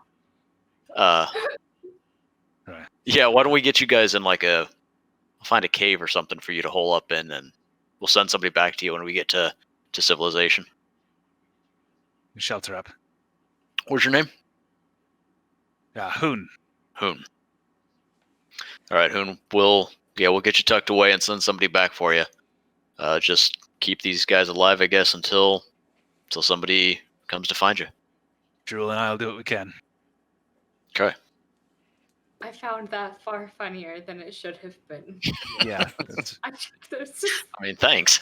Right. Yeah, why don't we get you guys in find a cave or something for you to hole up in, and we'll send somebody back to you when we get to civilization. we shelter up. What's your name? Hoon. Hoon. All right, Hoon. We'll get you tucked away and send somebody back for you. Just keep these guys alive, I guess, until somebody comes to find you. Jewel and I'll do what we can. Okay. I found that far funnier than it should have been. Yeah. There's just I mean, thanks.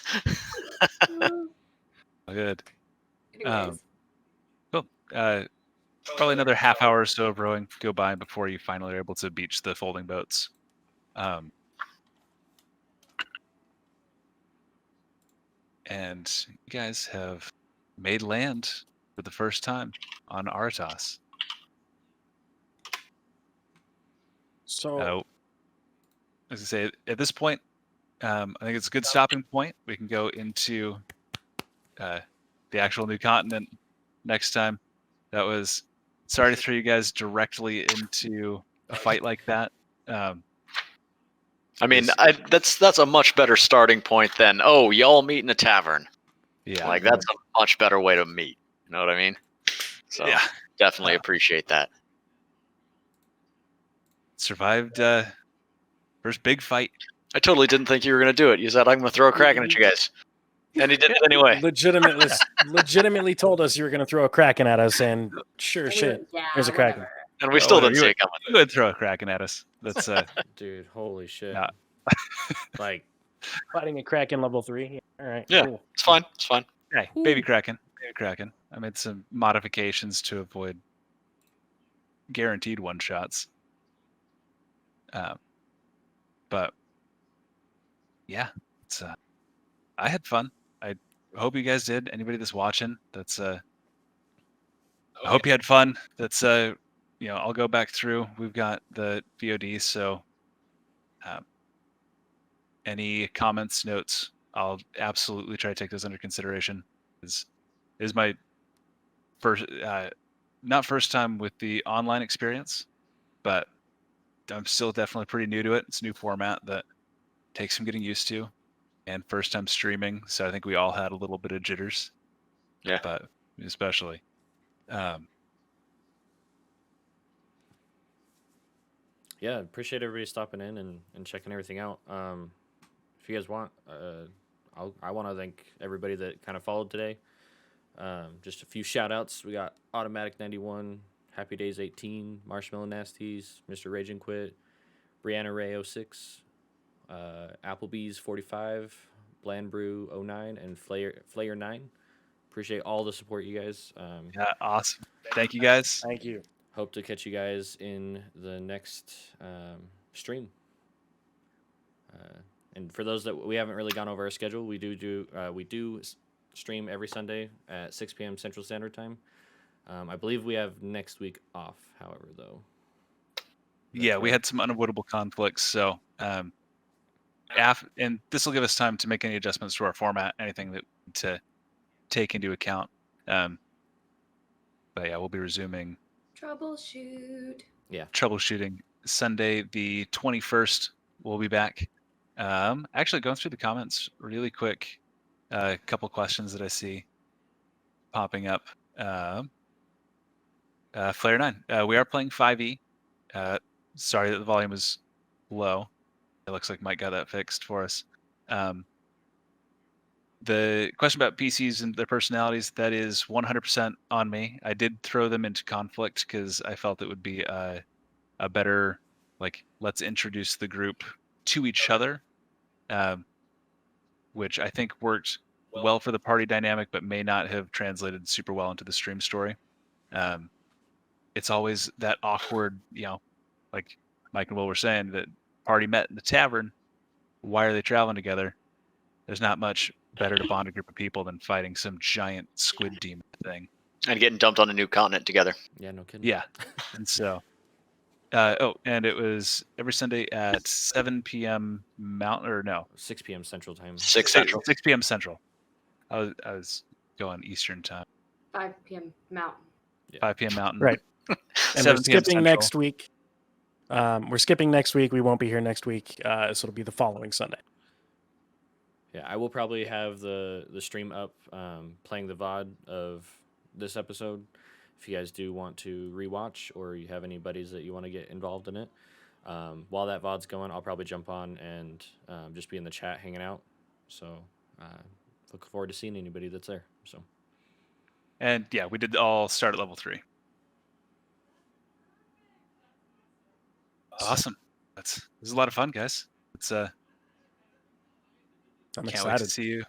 Good. anyways. Cool. Probably another half hour or so of rowing go by before you finally are able to beach the folding boats. And you guys have made land for the first time on Artos. So, As I say, at this point, I think it's a good stopping point. We can go into the actual new continent next time. That was sorry to throw you guys directly into a fight like that. I mean, This- that's a much better starting point than y'all meet in a tavern. Yeah. Like that's a much better way to meet. You know what I mean? So Yeah. definitely appreciate that. Survived first big fight. I totally didn't think you were gonna do it. You said I'm gonna throw a Kraken at you guys, and he did it anyway. Legitimately told us you were going to throw a Kraken at us, and sure And we were shit, like, yeah, here's a Kraken. whatever. And we still didn't see it coming. You would throw a Kraken at us. That's Dude, holy shit. Yeah. Like, Fighting a Kraken level 3. Yeah, all right, Yeah. cool. It's fine. It's fine. hey, baby Kraken. Baby Kraken. I made some modifications to avoid guaranteed one shots. But yeah, it's I had fun. I hope you guys did. Anybody that's watching, that's I hope you had fun. That's I'll go back through. We've got the VOD, so any comments, notes, I'll absolutely try to take those under consideration. Is my first not first time with the online experience, but I'm still definitely pretty new to it. It's a new format that takes some getting used to, and first time streaming, so I think we all had a little bit of jitters. Yeah. But especially yeah, appreciate everybody stopping in and checking everything out. If you guys want, I want to thank everybody that kind of followed today. Just a few shout outs. We got Automatic 91, Happy Days 18, Marshmallow Nasties, Mr. Rage and Quit, Brianna Ray 06, Applebee's 45, Bland Brew 09, and Flayer 9. Appreciate all the support, you guys. yeah, awesome. Thank you guys. Thank you. Hope to catch you guys in the next stream. And for those that we haven't really gone over our schedule, we do stream every Sunday at 6 p.m. Central Standard Time. I believe we have next week off, however, though. Yeah, we had some unavoidable conflicts, so and this will give us time to make any adjustments to our format, anything that to take into account. But yeah, we'll be resuming troubleshooting Sunday the 21st. We'll be back. Actually, going through the comments really quick, a couple questions that I see popping up. Flare 9, we are playing 5e. Sorry that the volume is low. It looks like Mike got that fixed for us. The question about PCs and their personalities, that is 100% on me. I did throw them into conflict because I felt it would be a better, let's introduce the group to each other, which I think worked well for the party dynamic, but may not have translated super well into the stream story. It's always that awkward, like Mike and Will were saying, that party met in the tavern. Why are they traveling together? There's not much better to bond a group of people than fighting some giant squid demon thing. And getting dumped on a new continent together. Yeah, no kidding. Yeah. And so, and it was every Sunday at 7 p.m. Mountain, or no, 6 p.m. Central Time. 6 Central. 6 p.m. Central. I was going Eastern time. 5 p.m. Mountain. 5 p.m. Mountain. Right. And 7 we're p.m. skipping Central. next week. We're skipping next week. We won't be here next week. So it'll be the following Sunday. Yeah, I will probably have the stream up playing the VOD of this episode. If you guys do want to rewatch or you have any buddies that you want to get involved in it, while that VOD's going, I'll probably jump on and just be in the chat hanging out. So look forward to seeing anybody that's there. So. And yeah, we did all start at level 3. Awesome. This is a lot of fun, guys. It's I'm can't wait excited. to see you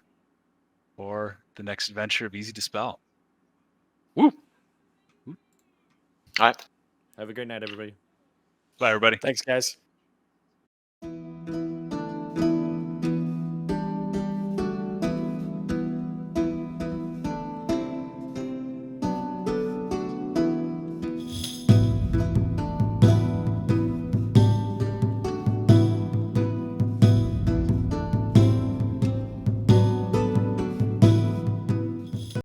for the next adventure of Easy Dispel. Woo! All right. Have a great night, everybody. Bye, everybody. Thanks, guys.